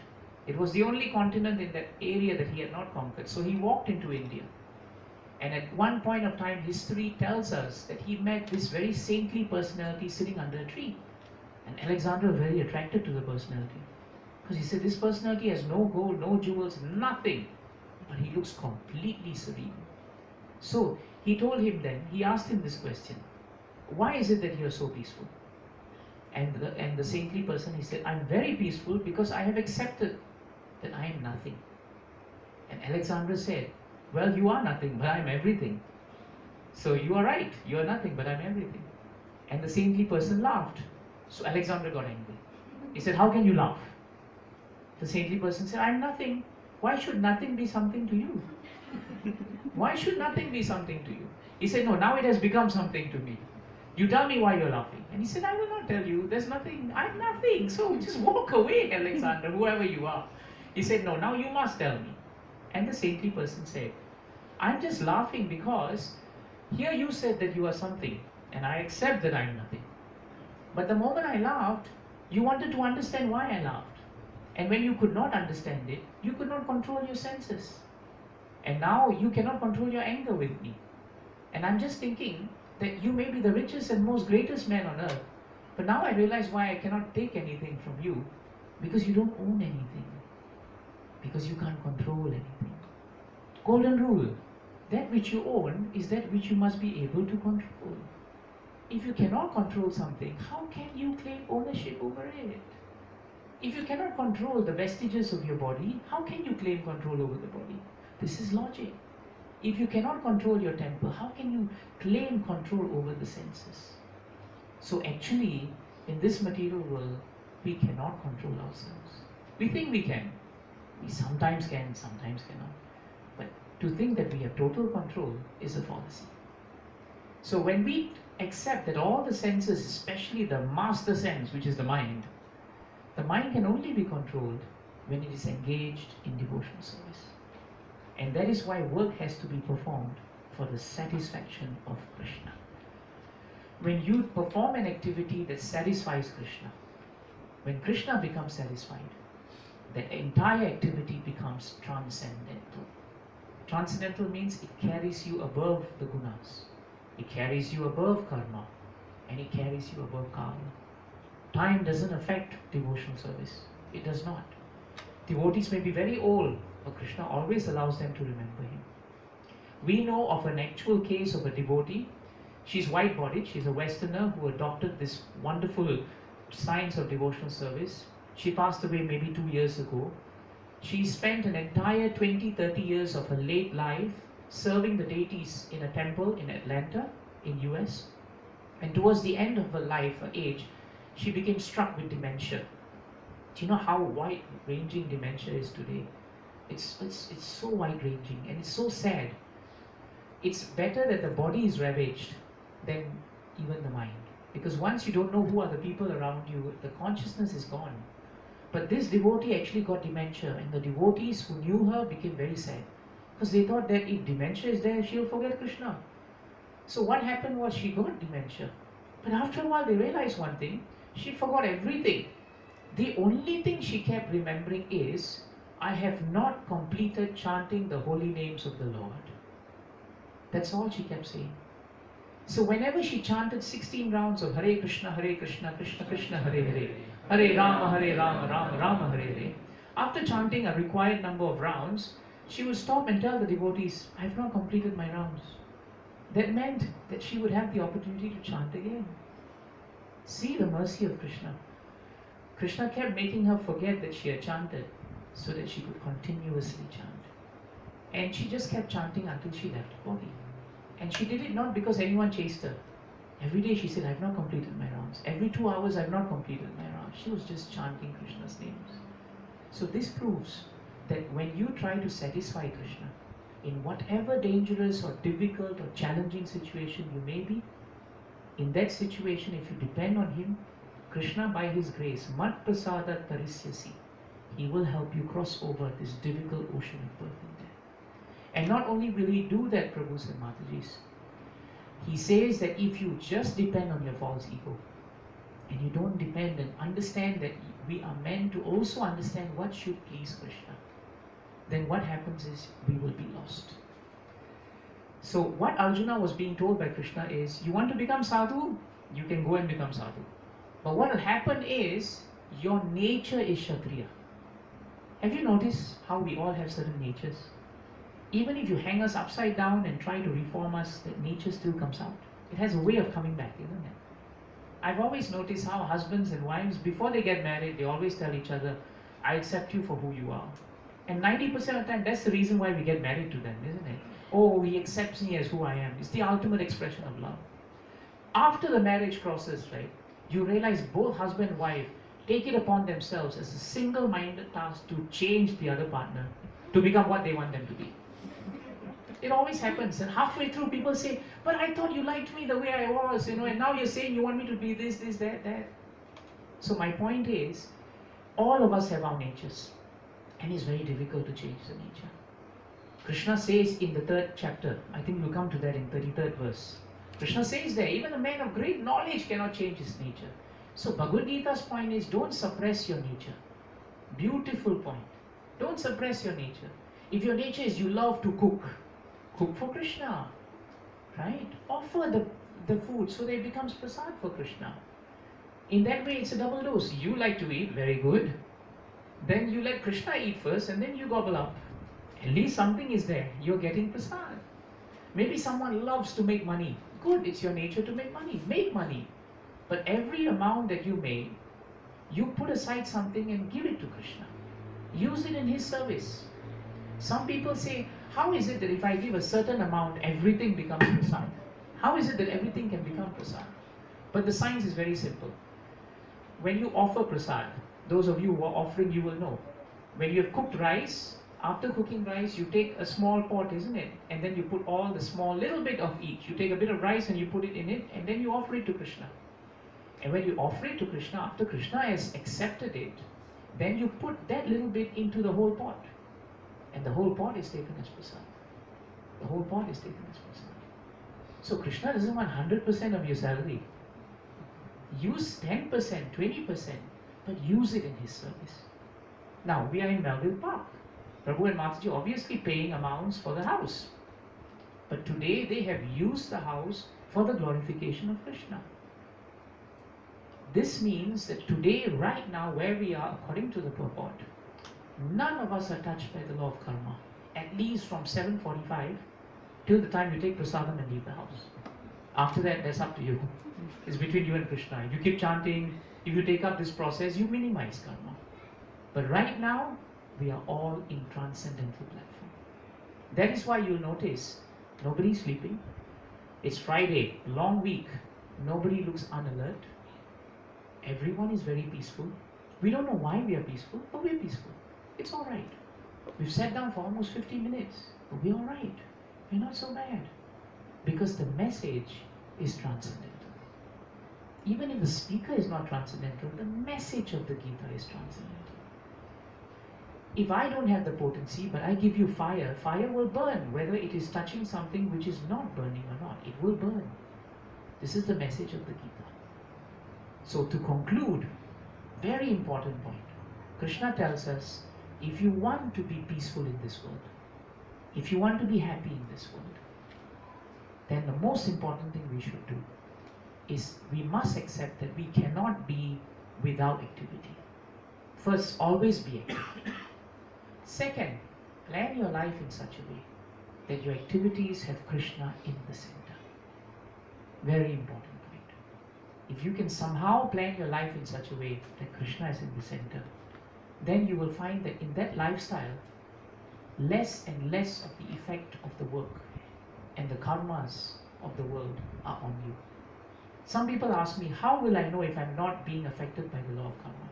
It was the only continent in that area that he had not conquered. So he walked into India. And at one point of time, history tells us that he met this very saintly personality sitting under a tree. And Alexander was very attracted to the personality. Because he said, this personality has no gold, no jewels, nothing. But he looks completely serene. So he told him then, he asked him this question, why is it that you are so peaceful? And the saintly person, he said, I'm very peaceful because I have accepted that I am nothing. And Alexander said, well, you are nothing, but I am everything. So you are right, you are nothing, but I am everything. And the saintly person laughed. So Alexander got angry. He said, how can you laugh? The saintly person said, I am nothing. Why should nothing be something to you? Why should nothing be something to you? He said, no, now it has become something to me. You tell me why you're laughing. And he said, I will not tell you. There's nothing. I'm nothing. So just walk away, Alexander, whoever you are. He said, no, now you must tell me. And the saintly person said, I'm just laughing because here you said that you are something, and I accept that I'm nothing. But the moment I laughed, you wanted to understand why I laughed. And when you could not understand it, you could not control your senses. And now you cannot control your anger with me. And I'm just thinking that you may be the richest and most greatest man on earth. But now I realize why I cannot take anything from you. Because you don't own anything. Because you can't control anything. Golden rule. That which you own is that which you must be able to control. If you cannot control something, how can you claim ownership over it? If you cannot control the vestiges of your body, how can you claim control over the body? This is logic. If you cannot control your temper, how can you claim control over the senses? So actually, in this material world, we cannot control ourselves. We think we can. We sometimes can, sometimes cannot. But to think that we have total control is a fallacy. So when we accept that all the senses, especially the master sense, which is the mind can only be controlled when it is engaged in devotional service. And that is why work has to be performed for the satisfaction of Krishna. When you perform an activity that satisfies Krishna, when Krishna becomes satisfied, the entire activity becomes transcendental. Transcendental means it carries you above the gunas. It carries you above karma. And it carries you above karma. Time doesn't affect devotional service. It does not. Devotees may be very old, but Krishna always allows them to remember him. We know of an actual case of a devotee. She's white-bodied. She's a Westerner who adopted this wonderful science of devotional service. She passed away maybe 2 years ago. She spent an entire 20-30 years of her late life serving the deities in a temple in Atlanta, in US. And towards the end of her life, her age, she became struck with dementia. Do you know how wide-ranging dementia is today? It's so wide-ranging and it's so sad. It's better that the body is ravaged than even the mind. Because once you don't know who are the people around you, the consciousness is gone. But this devotee actually got dementia, and the devotees who knew her became very sad. Because they thought that if dementia is there, she'll forget Krishna. So what happened was she got dementia. But after a while they realized one thing, she forgot everything. The only thing she kept remembering is, I have not completed chanting the holy names of the Lord. That's all she kept saying. So whenever she chanted 16 rounds of Hare Krishna, Krishna Krishna, Hare Hare, Hare Rama, Rama Rama, Hare Hare, after chanting a required number of rounds, she would stop and tell the devotees, I have not completed my rounds. That meant that she would have the opportunity to chant again. See the mercy of Krishna. Krishna kept making her forget that she had chanted so that she could continuously chant. And she just kept chanting until she left the body. And she did it not because anyone chased her. Every day she said, I have not completed my rounds. Every 2 hours I have not completed my rounds. She was just chanting Krishna's names. So this proves that when you try to satisfy Krishna, in whatever dangerous or difficult or challenging situation you may be, in that situation, if you depend on him, Krishna by his grace, mat prasada tarisyasi, he will help you cross over this difficult ocean of birth and death. And not only will he do that, Prabhus and Matajis, he says that if you just depend on your false ego, and you don't depend and understand that we are meant to also understand what should please Krishna, then what happens is we will be lost. So what Arjuna was being told by Krishna is, you want to become sadhu? You can go and become sadhu. But what will happen is, your nature is Kshatriya. Have you noticed how we all have certain natures? Even if you hang us upside down and try to reform us, that nature still comes out. It has a way of coming back, isn't it? I've always noticed how husbands and wives, before they get married, they always tell each other, I accept you for who you are. And 90% of the time, that's the reason why we get married to them, isn't it? Oh, he accepts me as who I am. It's the ultimate expression of love. After the marriage process, right, you realize both husband and wife take it upon themselves as a single-minded task to change the other partner to become what they want them to be. It always happens, and halfway through people say, but I thought you liked me the way I was, and now you're saying you want me to be this, that. So my point is, all of us have our natures, and it's very difficult to change the nature. Krishna says in the 3rd chapter, I think we'll come to that in 33rd verse, Krishna says there, even a man of great knowledge cannot change his nature. So Bhagavad Gita's point is, don't suppress your nature. Beautiful point. Don't suppress your nature. If your nature is you love to cook for Krishna, right? Offer the food so that it becomes prasad for Krishna. In that way, it's a double dose. You like to eat, very good. Then you let Krishna eat first, and then you gobble up. At least something is there. You're getting prasad. Maybe someone loves to make money. Good, it's your nature to make money. Make money. But every amount that you make, you put aside something and give it to Krishna. Use it in his service. Some people say, how is it that if I give a certain amount, everything becomes prasad? How is it that everything can become prasad? But the science is very simple. When you offer prasad, those of you who are offering, you will know. When you have cooked rice, after cooking rice, you take a small pot, isn't it? And then you put all the small, little bit of each. You take a bit of rice and you put it in it, and then you offer it to Krishna. And when you offer it to Krishna, after Krishna has accepted it, then you put that little bit into the whole pot. And the whole pot is taken as prasad. The whole pot is taken as prasad. So Krishna doesn't want 100% of your salary. Use 10%, 20%, but use it in his service. Now, we are in Melville Park. Prabhu and Mataji obviously paying amounts for the house. But today they have used the house for the glorification of Krishna. This means that today, right now, where we are, according to the purport, none of us are touched by the law of karma. At least from 7:45 till the time you take prasadam and leave the house. After that, that's up to you. It's between you and Krishna. You keep chanting. If you take up this process, you minimize karma. But right now, we are all in transcendental platform. That is why you'll notice nobody is sleeping. It's Friday, long week. Nobody looks unalert. Everyone is very peaceful. We don't know why we are peaceful, but we're peaceful. It's all right. We've sat down for almost 50 minutes, but we're all right. We're not so bad. Because the message is transcendental. Even if the speaker is not transcendental, the message of the Gita is transcendental. If I don't have the potency, but I give you fire, fire will burn, whether it is touching something which is not burning or not. It will burn. This is the message of the Gita. So to conclude, very important point. Krishna tells us, if you want to be peaceful in this world, if you want to be happy in this world, then the most important thing we should do is we must accept that we cannot be without activity. First, always be active. Second, plan your life in such a way that your activities have Krishna in the center. Very important point. If you can somehow plan your life in such a way that Krishna is in the center, then you will find that in that lifestyle, less and less of the effect of the work and the karmas of the world are on you. Some people ask me, how will I know if I'm not being affected by the law of karma?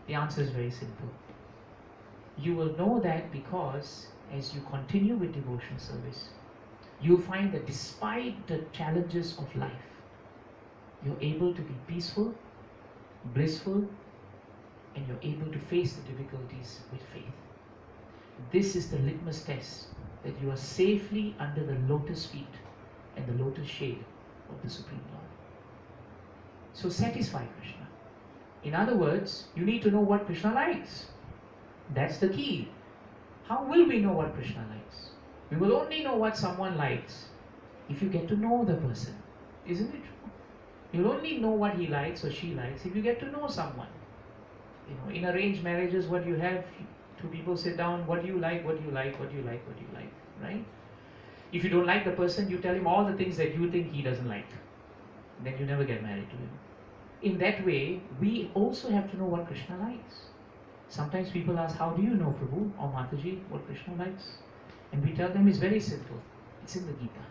The answer is very simple. You will know that because as you continue with devotional service, you'll find that despite the challenges of life, you're able to be peaceful, blissful, and you're able to face the difficulties with faith. This is the litmus test that you are safely under the lotus feet and the lotus shade of the Supreme Lord. So satisfy Krishna. In other words, you need to know what Krishna likes. That's the key. How will we know what Krishna likes? We will only know what someone likes if you get to know the person. Isn't it true? You'll only know what he likes or she likes if you get to know someone. You know, in arranged marriages, what you have, two people sit down, what do you like, what do you like, what do you like, what do you like, right? If you don't like the person, you tell him all the things that you think he doesn't like. Then you never get married to him. In that way, we also have to know what Krishna likes. Sometimes people ask, how do you know, Prabhu or Mataji, what Krishna likes? And we tell them it's very simple. It's in the Gita.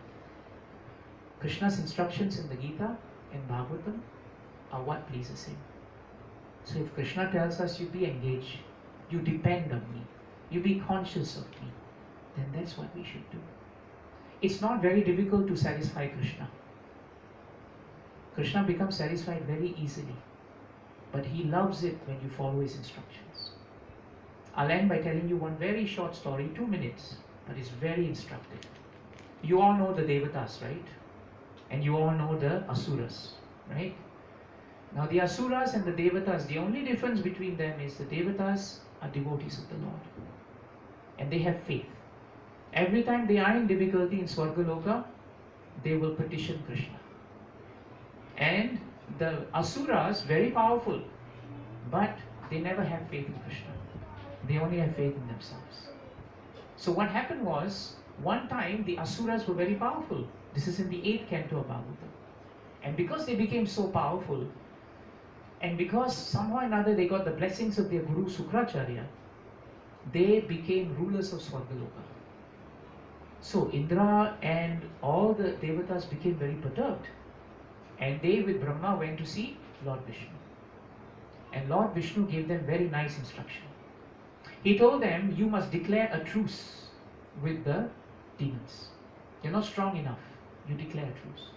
Krishna's instructions in the Gita and Bhagavatam are what pleases him. So if Krishna tells us you be engaged, you depend on me, you be conscious of me, then that's what we should do. It's not very difficult to satisfy Krishna. Krishna becomes satisfied very easily, but he loves it when you follow his instructions. I'll end by telling you one very short story, 2 minutes, but it's very instructive. You all know the Devatas, right? And you all know the Asuras, right? Now the Asuras and the Devatas, the only difference between them is the Devatas are devotees of the Lord. And they have faith. Every time they are in difficulty in Swargaloka, they will petition Krishna. And the Asuras, very powerful, but they never have faith in Krishna. They only have faith in themselves. So what happened was, one time the Asuras were very powerful. This is in the 8th canto of Bhagavatam. And because they became so powerful, and because somehow or another they got the blessings of their Guru Sukracharya, they became rulers of Swargaloka. So Indra and all the Devatas became very perturbed. And they with Brahma went to see Lord Vishnu. And Lord Vishnu gave them very nice instruction. He told them, you must declare a truce with the demons. You're not strong enough. You declare a truce.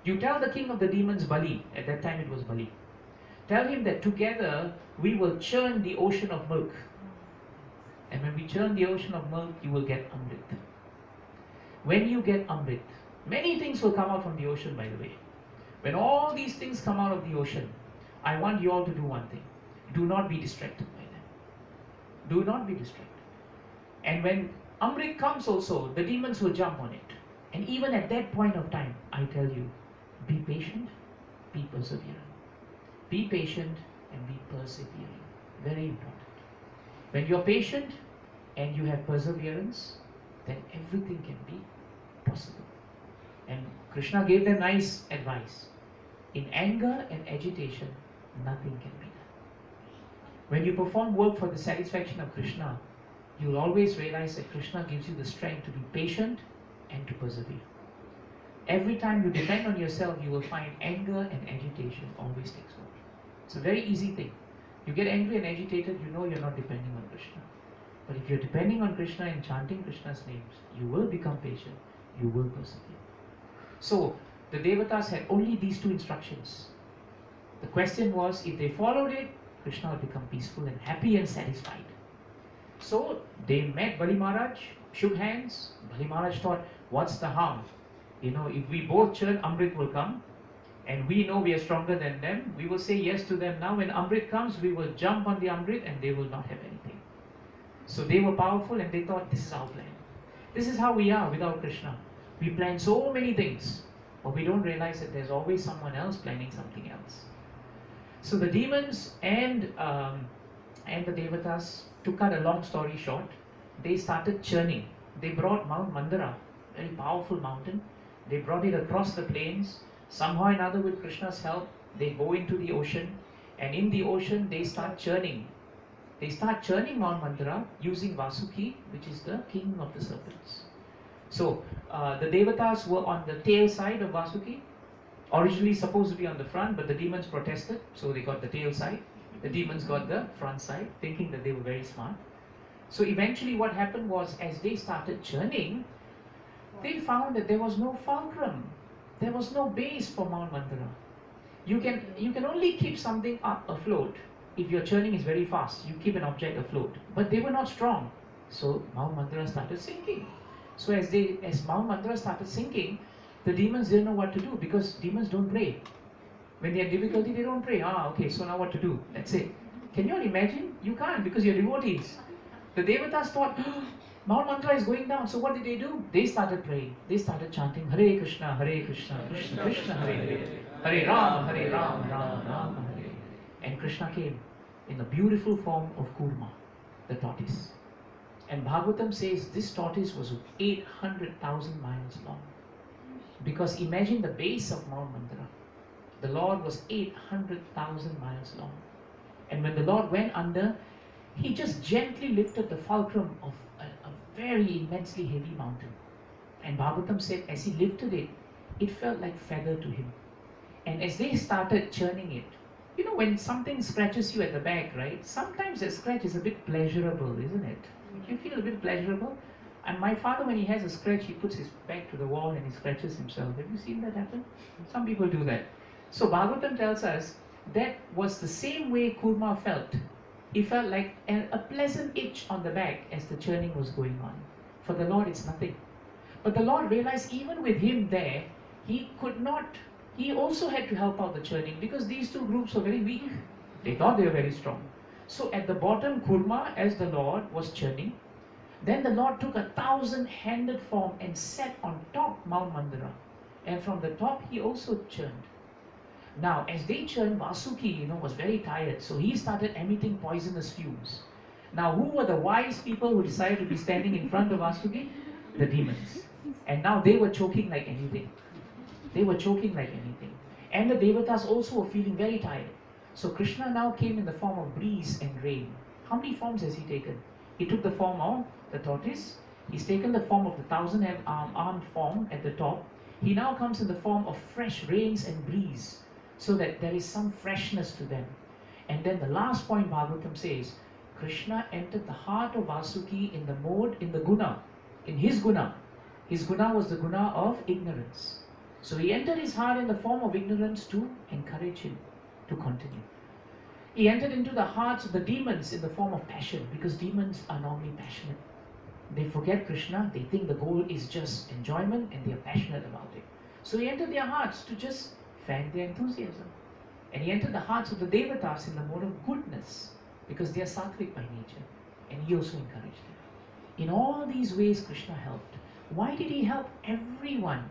You tell the king of the demons, Bali, at that time it was Bali, tell him that together we will churn the ocean of milk. And when we churn the ocean of milk, you will get Amrit. When you get Amrit, many things will come out from the ocean, by the way. When all these things come out of the ocean, I want you all to do one thing. Do not be distracted by them. Do not be distracted. And when Amrit comes also, the demons will jump on it. And even at that point of time, I tell you, be patient, be perseverant. Be patient and be persevering. Very important. When you're patient and you have perseverance, then everything can be possible. And Krishna gave them nice advice. In anger and agitation, nothing can be done. When you perform work for the satisfaction of Krishna, you'll always realize that Krishna gives you the strength to be patient and to persevere. Every time you depend on yourself, you will find anger and agitation always takes over. It's a very easy thing. You get angry and agitated, you know you're not depending on Krishna. But if you're depending on Krishna and chanting Krishna's names, you will become patient, you will persevere. So, the Devatas had only these two instructions. The question was, if they followed it, Krishna will become peaceful and happy and satisfied. So, they met Bali Maharaj, shook hands. Bali Maharaj thought, what's the harm? You know, if we both churn, Amrit will come. And we know we are stronger than them. We will say yes to them now. When Amrit comes, we will jump on the Amrit and they will not have anything. So they were powerful and they thought, this is our plan. This is how we are without Krishna. We plan so many things, but we don't realize that there's always someone else planning something else. So the demons and the Devatas, to cut a long story short, they started churning. They brought Mount Mandara, very powerful mountain. They brought it across the plains. Somehow or another, with Krishna's help, they go into the ocean, and in the ocean they start churning. They start churning Mount Mandara using Vasuki, which is the king of the serpents. So the Devatas were on the tail side of Vasuki, originally supposed to be on the front, but the demons protested, so they got the tail side. The demons got the front side, thinking that they were very smart. So eventually what happened was, as they started churning, they found that there was no fulcrum. There was no base for Mount Mandara. You can only keep something up afloat if your churning is very fast. You keep an object afloat. But they were not strong. So Mount Mandara started sinking. So as Mount Mandara started sinking, the demons didn't know what to do, because demons don't pray. When they have difficulty, they don't pray. Okay, so now what to do? That's it. Can you all imagine? You can't, because you're devotees. The Devatas thought, Mount Mandara is going down. So what did they do? They started praying. They started chanting Hare Krishna, Krishna Krishna, Hare Hare, Hare Rama, Rama Rama, Hare. And Krishna came in the beautiful form of Kurma, the tortoise. And Bhagavatam says this tortoise was 800,000 miles long. Because imagine the base of Mount Mandara. The Lord was 800,000 miles long. And when the Lord went under, he just gently lifted the fulcrum of a very immensely heavy mountain. And Bhagavatam said, as he lifted it, it felt like feather to him. And as they started churning it, you know, when something scratches you at the back, right? Sometimes a scratch is a bit pleasurable, isn't it? You feel a bit pleasurable. And my father, when he has a scratch, he puts his back to the wall and he scratches himself. Have you seen that happen? Some people do that. So Bhagavatam tells us that was the same way Kurma felt. He felt like a pleasant itch on the back as the churning was going on. For the Lord, it's nothing. But the Lord realized even with him there, he could not, he also had to help out the churning, because these two groups were very weak. They thought they were very strong. So at the bottom, Kurma, as the Lord was churning, then the Lord took 1,000-handed form and sat on top Mount Mandara. And from the top, he also churned. Now, as they churned, Vasuki, was very tired. So he started emitting poisonous fumes. Now, who were the wise people who decided to be standing in front of Vasuki? The demons. And now they were choking like anything. They were choking like anything. And the Devatas also were feeling very tired. So Krishna now came in the form of breeze and rain. How many forms has he taken? He took the form of the tortoise. He's taken the form of the 1,000-armed form at the top. He now comes in the form of fresh rains and breeze, so that there is some freshness to them. And then the last point Bhagavatam says, Krishna entered the heart of Vasuki in the mode, in the guna, in his guna. His guna was the guna of ignorance. So he entered his heart in the form of ignorance to encourage him to continue. He entered into the hearts of the demons in the form of passion, because demons are normally passionate. They forget Krishna, they think the goal is just enjoyment, and they are passionate about it. So he entered their hearts to just fan their enthusiasm. And he entered the hearts of the Devatas in the mode of goodness, because they are sattvic by nature. And he also encouraged them. In all these ways, Krishna helped. Why did he help everyone?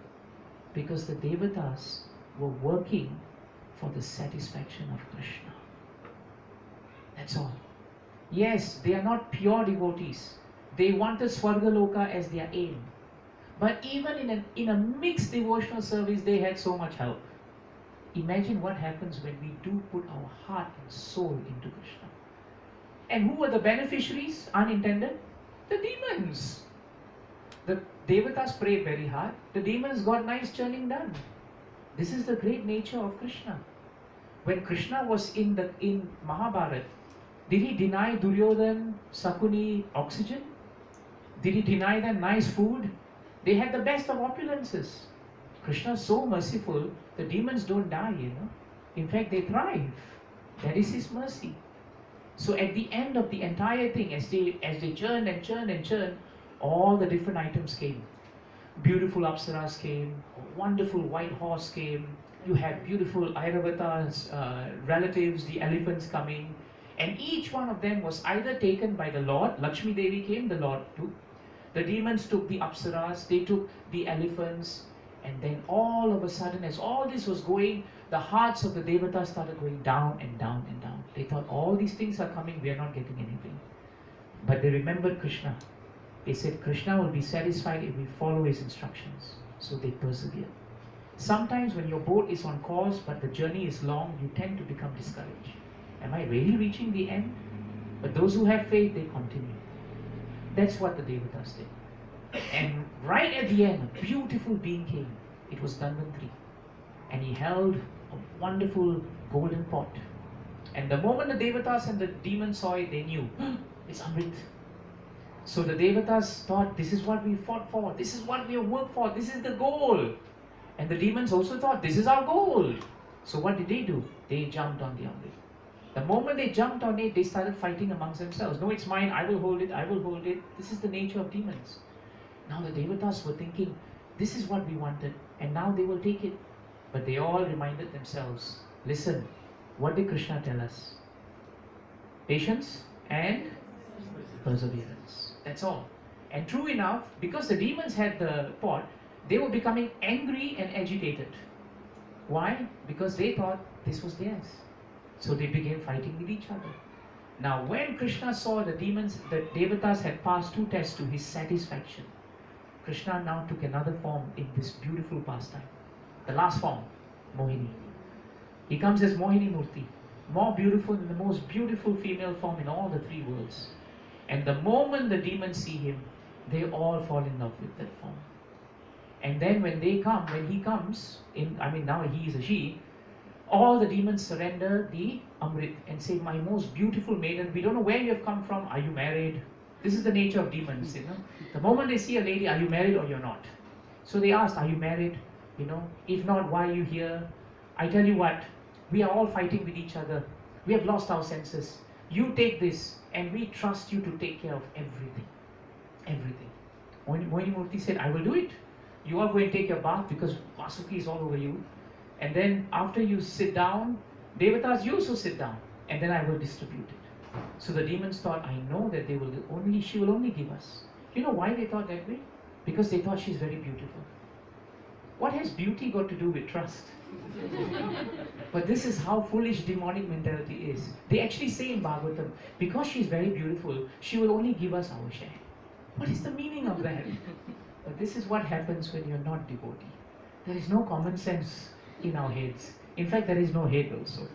Because the Devatas were working for the satisfaction of Krishna. That's all. Yes, they are not pure devotees. They wanted Swargaloka as their aim. But even in a mixed devotional service, they had so much help. Imagine what happens when we do put our heart and soul into Krishna. And who were the beneficiaries, unintended? The demons. The Devatas prayed very hard. The demons got nice churning done. This is the great nature of Krishna. When Krishna was in Mahabharata, Did he deny Duryodhan, Sakuni oxygen? Did he deny them nice food? They had the best of opulences. Krishna is so merciful, the demons don't die, In fact, they thrive. That is his mercy. So at the end of the entire thing, as they churned and churned and churned, all the different items came. Beautiful apsaras came, a wonderful white horse came, you had beautiful Airavata's relatives, the elephants coming, and each one of them was either taken by the Lord, Lakshmi Devi came, the Lord took, the demons took the apsaras, they took the elephants, and then all of a sudden, as all this was going, the hearts of the Devatas started going down and down and down. They thought, all these things are coming, we are not getting anything. But they remembered Krishna. They said, Krishna will be satisfied if we follow his instructions. So they persevered. Sometimes when your boat is on course, but the journey is long, you tend to become discouraged. Am I really reaching the end? But those who have faith, they continue. That's what the Devatas did. And right at the end, a beautiful being came. It was Dhanvantari. And he held a wonderful golden pot. And the moment the Devatas and the demons saw it, they knew, it's Amrit. So the Devatas thought, this is what we fought for, this is what we have worked for, this is the goal. And the demons also thought, this is our goal. So what did they do? They jumped on the Amrit. The moment they jumped on it, they started fighting amongst themselves. No, it's mine, I will hold it, I will hold it. This is the nature of demons. Now the Devatas were thinking, this is what we wanted, and now they will take it. But they all reminded themselves, listen, what did Krishna tell us? Patience and perseverance. That's all. And true enough, because the demons had the pot, they were becoming angry and agitated. Why? Because they thought this was theirs. So they began fighting with each other. Now when Krishna saw the demons, the Devatas had passed 2 tests to his satisfaction, Krishna now took another form in this beautiful pastime. The last form, Mohini. He comes as Mohini Murti, more beautiful than the most beautiful female form in all the 3 worlds. And the moment the demons see him, they all fall in love with that form. And then when he comes, now he is a she, all the demons surrender the Amrit and say, my most beautiful maiden, we don't know where you have come from, are you married? This is the nature of demons, The moment they see a lady, are you married or you're not? So they asked, are you married? If not, why are you here? I tell you what, we are all fighting with each other. We have lost our senses. You take this and we trust you to take care of everything. Everything. Mohini Murti said, I will do it. You all go and take your bath because Vasuki is all over you. And then after you sit down, Devatas, you also sit down. And then I will distribute it. So the demons thought, I know that she will only give us. You know why they thought that way? Because they thought she's very beautiful. What has beauty got to do with trust? But this is how foolish demonic mentality is. They actually say in Bhagavatam, because she's very beautiful, she will only give us our share. What is the meaning of that? But this is what happens when you're not devotee. There is no common sense in our heads. In fact, there is no head also.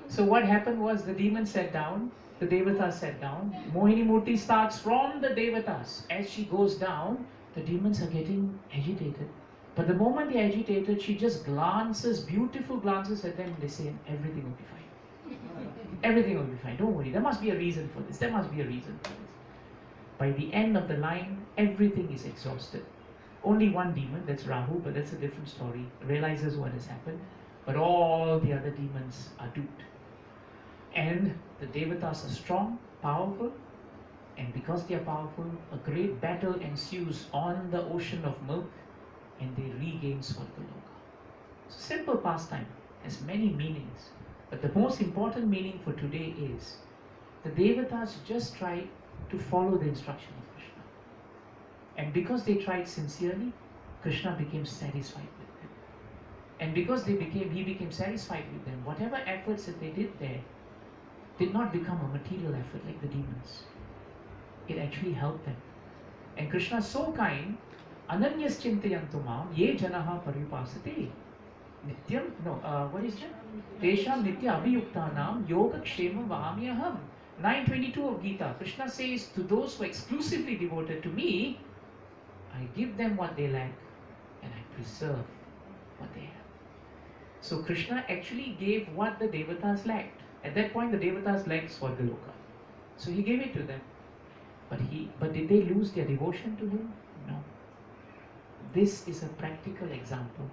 So what happened was the demons sat down, the Devatas sat down. Mohini Murti starts from the Devatas. As she goes down, the demons are getting agitated. But the moment they're agitated, she just glances, beautiful glances at them, and they say, everything will be fine. Everything will be fine, don't worry. There must be a reason for this. There must be a reason for this. By the end of the line, everything is exhausted. Only one demon, that's Rahu, but that's a different story, realizes what has happened. But all the other demons are duped. And the Devatas are strong, powerful, and because they are powerful, a great battle ensues on the ocean of milk, and they regain Swargaloka. So simple pastime has many meanings, but the most important meaning for today is the Devatas just tried to follow the instruction of Krishna. And because they tried sincerely, Krishna became satisfied with them. And because he became satisfied with them, whatever efforts that they did there did not become a material effort like the demons. It actually helped them. And Krishna is so kind, Ananyas chintayantu mam ye janaha paripasate nityam, what is that? Tesham nitya abhiyuktanam yoga kshema vamyaham. 9:22 of Gita, Krishna says, to those who are exclusively devoted to me, I give them what they lack and I preserve what they have. So Krishna actually gave what the Devatas lacked. At that point, the Devatas liked Swargaloka. So he gave it to them. But did they lose their devotion to him? No. This is a practical example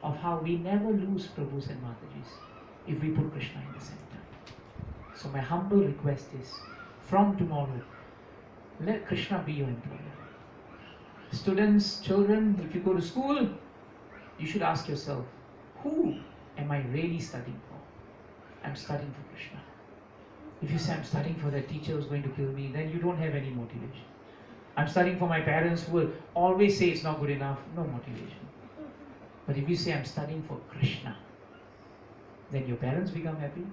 of how we never lose Prabhus and Matajis if we put Krishna in the center. So my humble request is, from tomorrow, let Krishna be your employer. Students, children, if you go to school, you should ask yourself, who am I really studying for? I'm studying for Krishna. If you say I'm studying for that teacher who's going to kill me, then you don't have any motivation. I'm studying for my parents who will always say it's not good enough, no motivation. But if you say I'm studying for Krishna, then your parents become happy,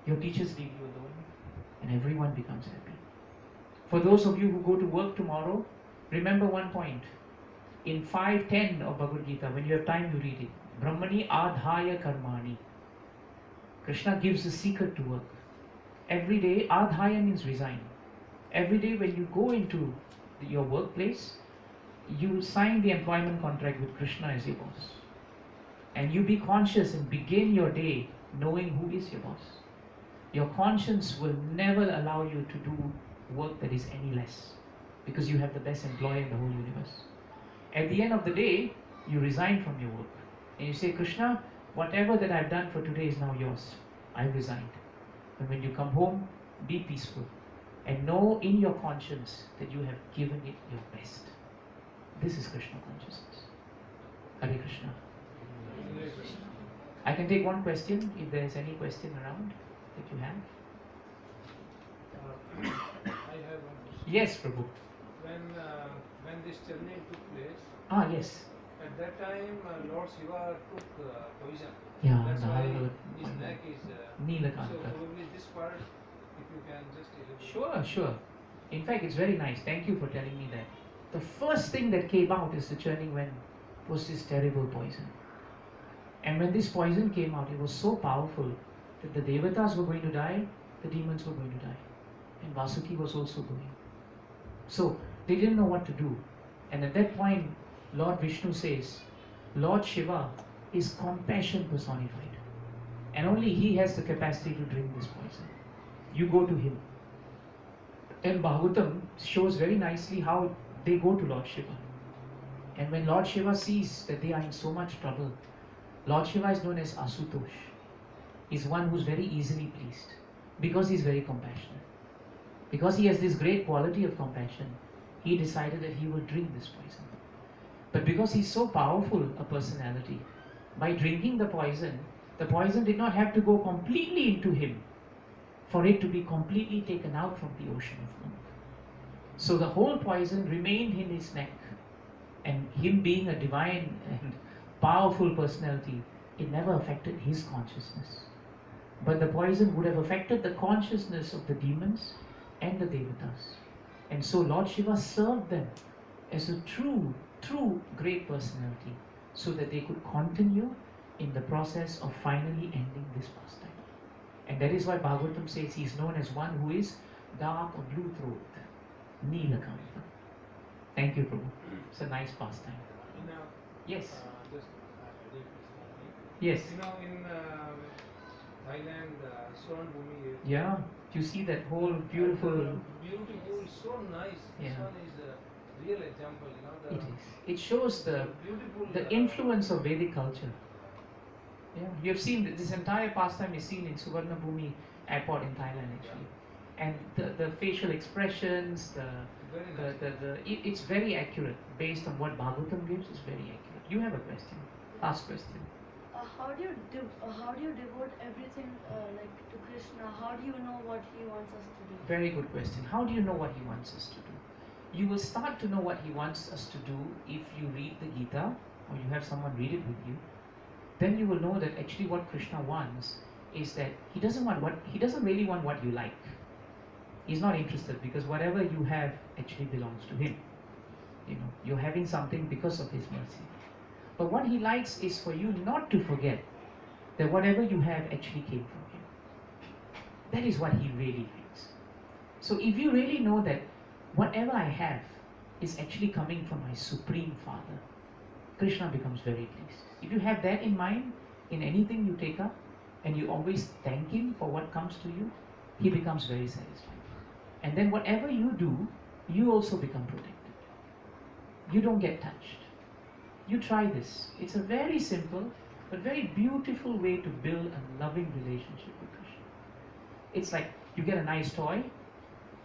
your teachers leave you alone, and everyone becomes happy. For those of you who go to work tomorrow, remember one point. In 5:10 of Bhagavad Gita, when you have time, you read it. Brahmani adhaya karmani. Krishna gives the secret to work. Every day, adhaya means resign. Every day when you go into your workplace, you sign the employment contract with Krishna as your boss. And you be conscious and begin your day knowing who is your boss. Your conscience will never allow you to do work that is any less, because you have the best employer in the whole universe. At the end of the day, you resign from your work. And you say, Krishna, whatever that I've done for today is now yours. I've resigned. And when you come home, be peaceful. And know in your conscience that you have given it your best. This is Krishna consciousness. Hare Krishna. I can take one question if there is any question around that you have. I have one question. Yes, Prabhu. When this journey took place, Ah, yes. at that time Lord Shiva took poison. Yeah, That's the why whole- his neck is. So Nilakanta. probably this part, if you can just elaborate. Sure, sure. In fact, it's very nice. Thank you for telling me that. The first thing that came out is the churning when was this terrible poison. And when this poison came out, it was so powerful that the Devatas were going to die, the demons were going to die. And Vasuki was also going. So they didn't know what to do. And at that point, Lord Vishnu says, Lord Shiva is compassion personified. And only he has the capacity to drink this poison. You go to him. And Bhagavatam shows very nicely how they go to Lord Shiva. And when Lord Shiva sees that they are in so much trouble, Lord Shiva is known as Asutosh. He's one who's very easily pleased because he's very compassionate. Because he has this great quality of compassion, he decided that he would drink this poison. But because he's so powerful a personality, by drinking the poison did not have to go completely into him for it to be completely taken out from the ocean of milk. So the whole poison remained in his neck, and him being a divine and powerful personality, it never affected his consciousness. But the poison would have affected the consciousness of the demons and the Devatas. And so Lord Shiva served them as a true great personality, so that they could continue in the process of finally ending this pastime. And that is why Bhagavatam says he is known as one who is dark or blue throat, Nilakanta. Thank you, Prabhu. It's a nice pastime. You know, Yes, just ready to yes. You know, in Thailand, Swan Bhumi area. Yeah, you see that whole beautiful. Beautiful, so nice. This Yeah. one is a real example. You know, It is. It shows the beautiful. influence of Vedic culture. Yeah, you have seen this entire pastime is seen in Suvarnabhumi airport in Thailand actually, and the facial expressions, Very nice. it's very accurate based on what Bhagavatam gives. Is very accurate. You have a question? Last question. How do you devote everything like to Krishna? How do you know what he wants us to do? Very good question. How do you know what he wants us to do? You will start to know what he wants us to do if you read the Gita or you have someone read it with you. Then you will know that actually what Krishna wants is that he doesn't really want what you like. He's not interested, because whatever you have actually belongs to him. You know, you're having something because of his mercy. But what he likes is for you not to forget that whatever you have actually came from him. That is what he really feels. So if you really know that whatever I have is actually coming from my Supreme Father, Krishna becomes very pleased. If you have that in mind, in anything you take up, and you always thank Him for what comes to you, He becomes very satisfied. And then whatever you do, you also become protected. You don't get touched. You try this. It's a very simple but very beautiful way to build a loving relationship with Krishna. It's like you get a nice toy.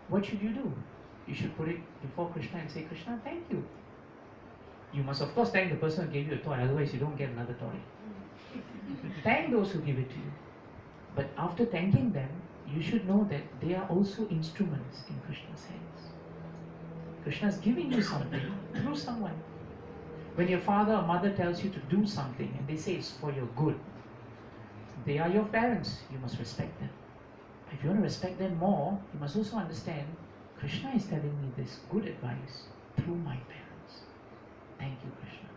What should you do? You should put it before Krishna and say, Krishna, thank you. You must of course thank the person who gave you a toy, otherwise you don't get another toy. Thank those who give it to you. But after thanking them, you should know that they are also instruments in Krishna's hands. Krishna is giving you something through someone. When your father or mother tells you to do something and they say it's for your good, they are your parents, you must respect them. If you want to respect them more, you must also understand Krishna is telling me this good advice through my parents. Thank you, Krishna.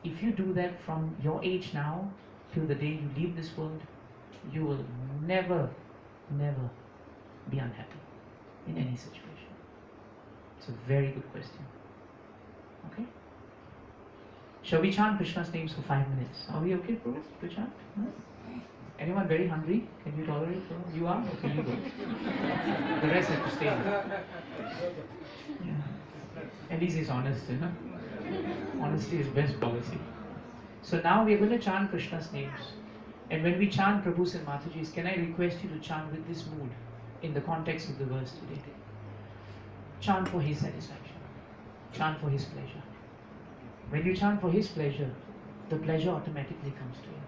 If you do that from your age now till the day you leave this world, you will never, never be unhappy in any situation. It's a very good question. Okay? Shall we chant Krishna's names for 5 minutes? Are we okay, Prabhu, to chant? No? Anyone very hungry? Can you tolerate? You are? Okay, you go. The rest have to stay. Yeah. At least he's honest, you know? Honesty is best policy. So now we are going to chant Krishna's names. And when we chant Prabhu's and Mataji's, can I request you to chant with this mood in the context of the verse today? Chant for His satisfaction. Chant for His pleasure. When you chant for His pleasure, the pleasure automatically comes to you.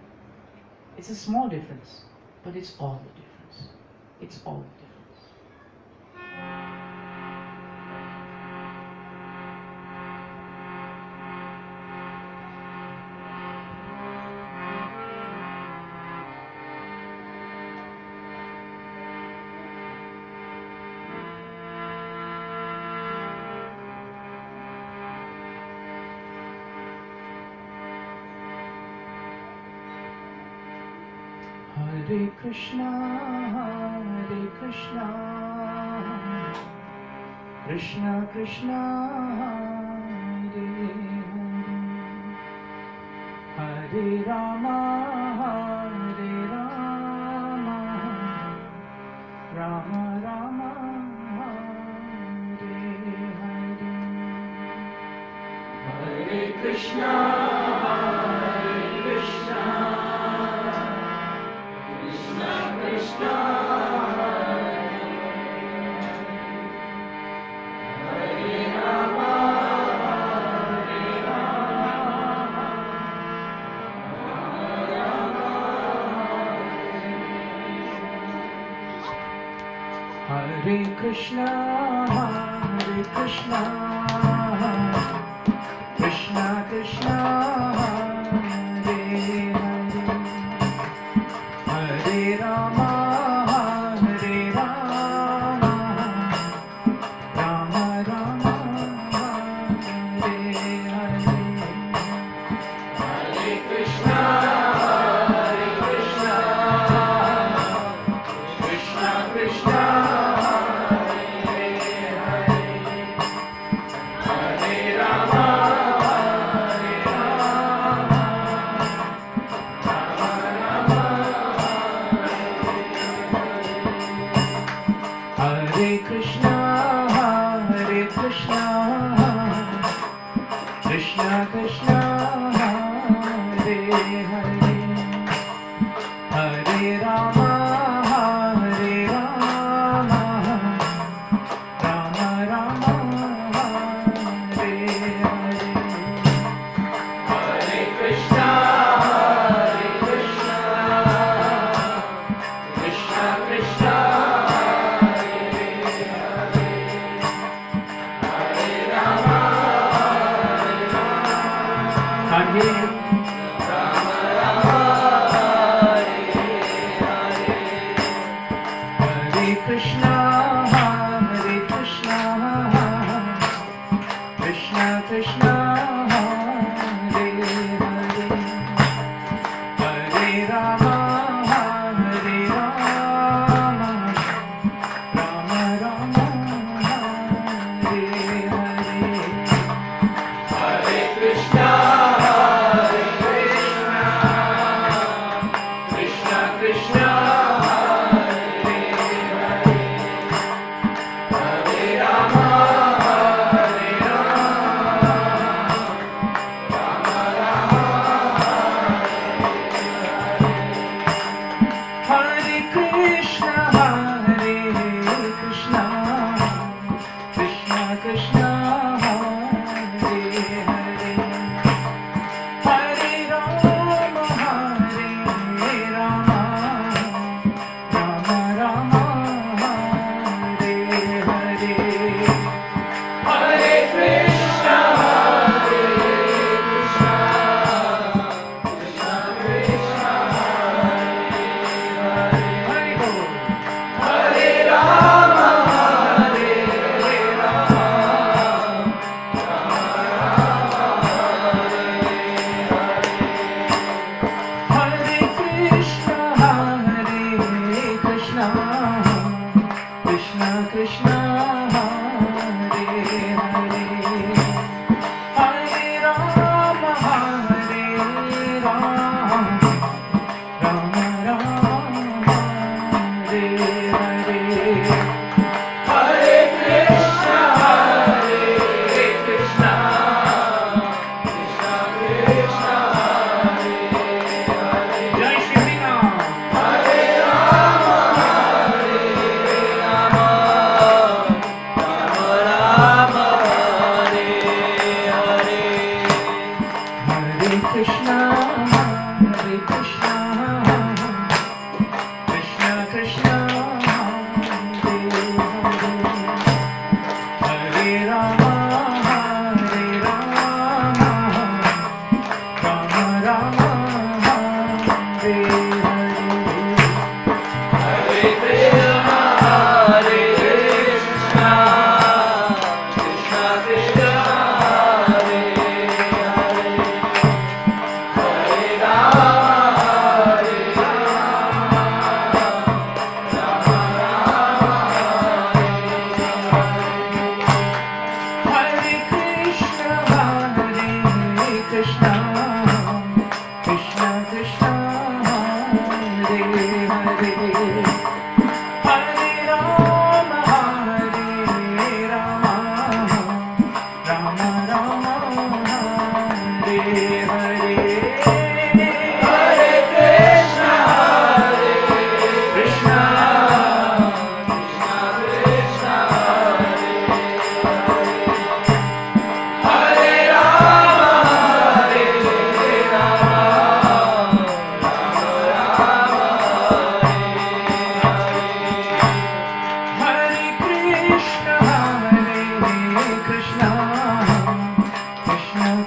It's a small difference, but it's all the difference. It's all the difference. Hare Krishna, Krishna Krishna, Hare Hare, Hare Rama, Rama Rama, Hare Hare. Hare Krishna, Krishna, Hare Rama, Hare Krishna, Krishna Krishna, Hare Hare, Hare Rama, Rama Rama, Hare Hare. Hare Krishna, Krishna Krishna, Hare Krishna, Krishna Krishna, Hare Hare, Hare Rama, Rama Rama, Hare Hare. Hare Krishna, Krishna Krishna, Krishna Krishna, Hare Hare, Hare Rama, Rama Rama, Hare Hare. Hare Krishna, Krishna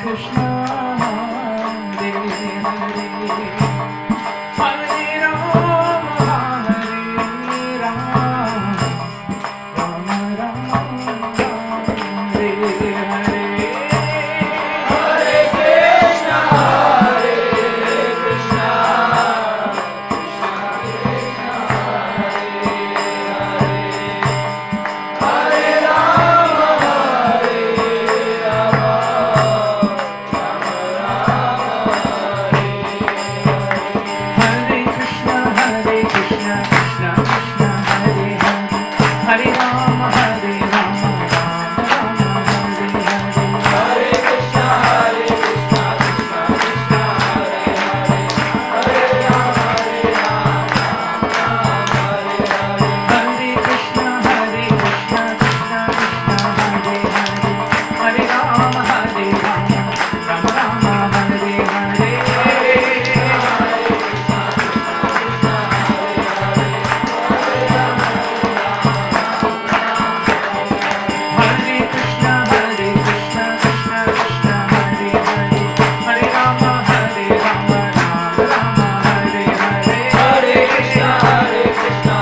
Krishna, Hare Hare, Hare Rama, Hare Rama, Rama Rama, Hare Hare. Hare Krishna, Hare Krishna, Krishna Krishna, Hare Hare, Hare Rama, Hare Rama, Rama Rama, Hare Hare. Hare Krishna, Krishna Krishna, Hare Hare, Hare Rama, Hare Rama, Rama Rama, Hare Hare. Hare Krishna, Hare Krishna, Krishna Krishna, Hare Hare, Hare Rama, Hare Rama, Rama Rama, Hare Hare. Hare Krishna, Hare Krishna, Krishna Krishna, Hare Hare, Hare Rama, Hare Rama, Rama Rama, Hare Hare. Hare Krishna, Hare Krishna, Krishna Krishna, Hare Hare, Hare Rama, Hare Rama, Rama Rama, Hare Hare. Hare Krishna, Hare Krishna, Krishna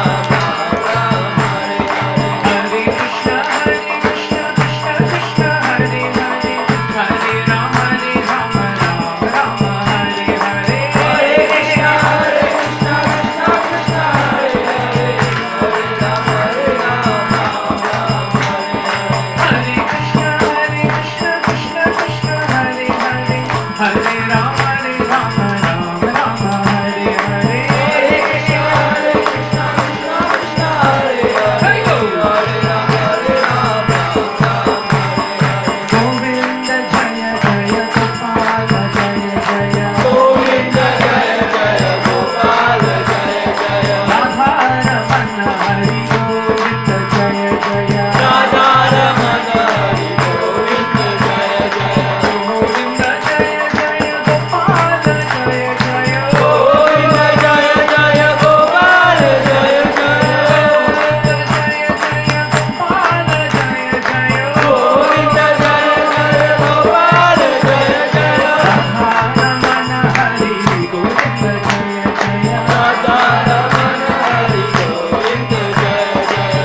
Krishna, Hare Hare, Hare Hare. Hare Rama, Hare Rama, Rama Hare Hare. Hare Krishna, Hare Krishna, Krishna Krishna, Hare Hare, Hare Rama, Hare Rama, Rama Rama, Hare Hare. Hare Krishna, Hare Krishna, Krishna Krishna, Hare Hare, Hare Rama, Hare Rama, Rama Hare Hare. Hare Krishna, Hare Krishna, Krishna Krishna, Hare Hare, Hare Rama, Hare Rama, Rama Rama, Hare Hare. Hare Krishna, Hare Krishna, Krishna Krishna, Hare Hare, Hare Go. Hare Rama, Hare Rama, Rama Hare Hare. Govinda Jaya Jaya Gopal Jaya Jaya, Govinda Jaya Jaya, Gopal Jaya Jaya, Radha Ramana Hari Govinda Jaya Jaya, Radha Ramana Hari Govinda Jaya Jaya, Govinda Jaya Jaya Gopal Jaya Jaya, Govinda Jaya Jaya, Gopal Jaya Jaya, Govinda Jaya Jaya Gopal Jaya Jaya, Govinda Jaya Jaya, Gopal Jaya Jaya, Radha Ramana Hari Govinda Jaya Jaya, Radha Ramana Hari Govinda Jaya Jaya,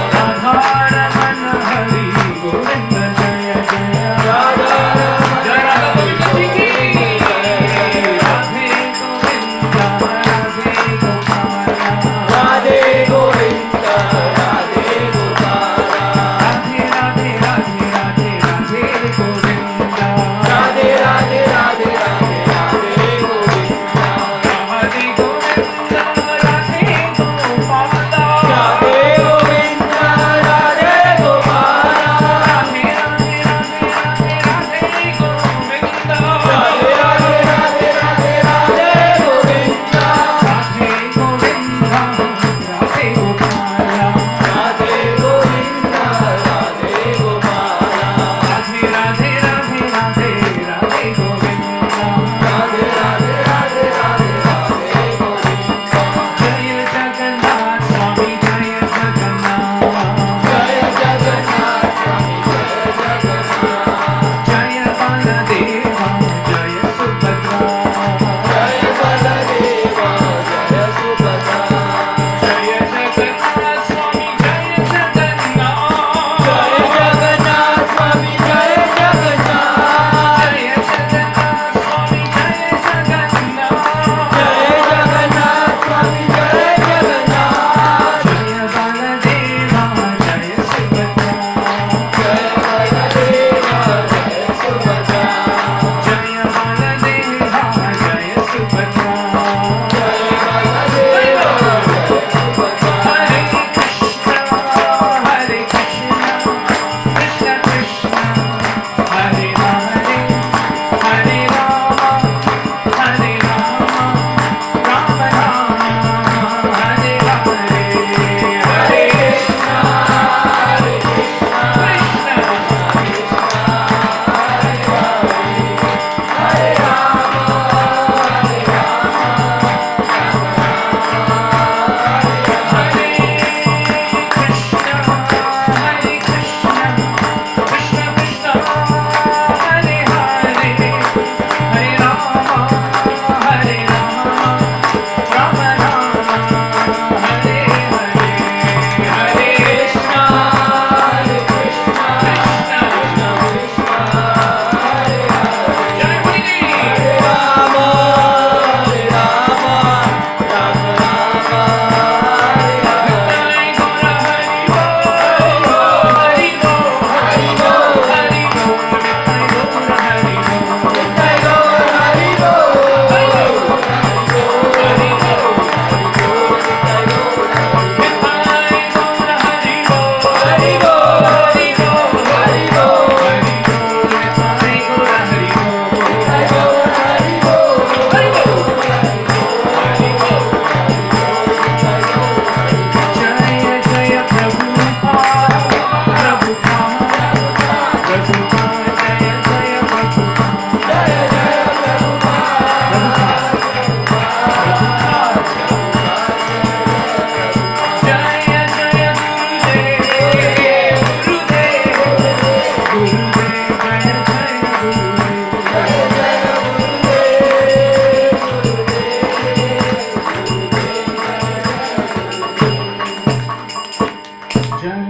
Jai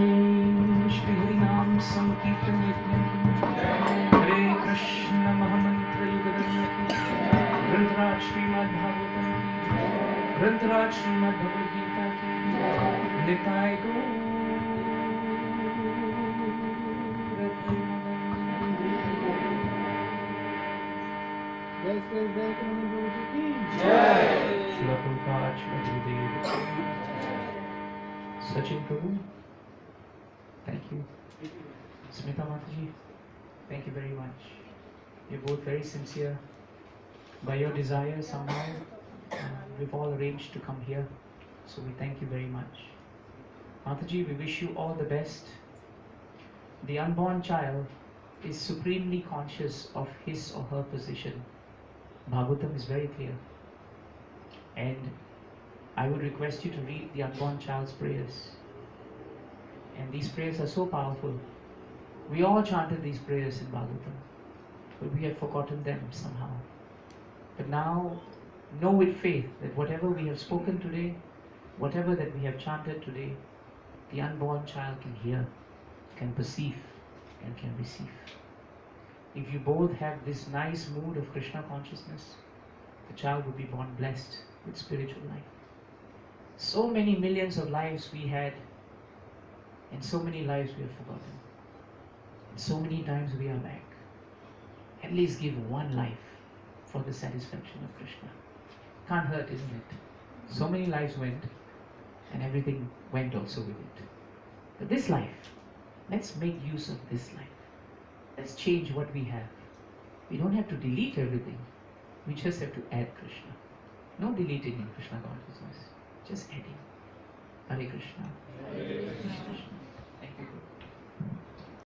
Shri Hari Nam Sankirtan Yajna ki Hare Krishna Mahamantra Yugadharma ki Grantaraj Srimad Bhagavatam ki Grantaraj Srimad Bhagavad Gita ki Nitai Gaur जय श्री देवकानंद प्रभु जी की Srila Prabhupada, Srila Gurudev. Sachin Prabhu, thank you. Smita Mataji, thank you very much. You're both very sincere. By your desire, somehow, we've all arranged to come here. So we thank you very much. Mataji, we wish you all the best. The unborn child is supremely conscious of his or her position. Bhagavatam is very clear. And I would request you to read the unborn child's prayers. And these prayers are so powerful. We all chanted these prayers in Bhagavatam, but we have forgotten them somehow. But now, know with faith that whatever we have spoken today, whatever that we have chanted today, the unborn child can hear, can perceive, and can receive. If you both have this nice mood of Krishna consciousness, the child will be born blessed with spiritual life. So many millions of lives we had, and so many lives we have forgotten. And so many times we are back. At least give one life for the satisfaction of Krishna. Can't hurt, isn't it? So many lives went, and everything went also with it. But this life, let's make use of this life. Let's change what we have. We don't have to delete everything. We just have to add Krishna. No deleting in Krishna consciousness. Just adding. Hare Krishna. Hare Krishna. Thank you.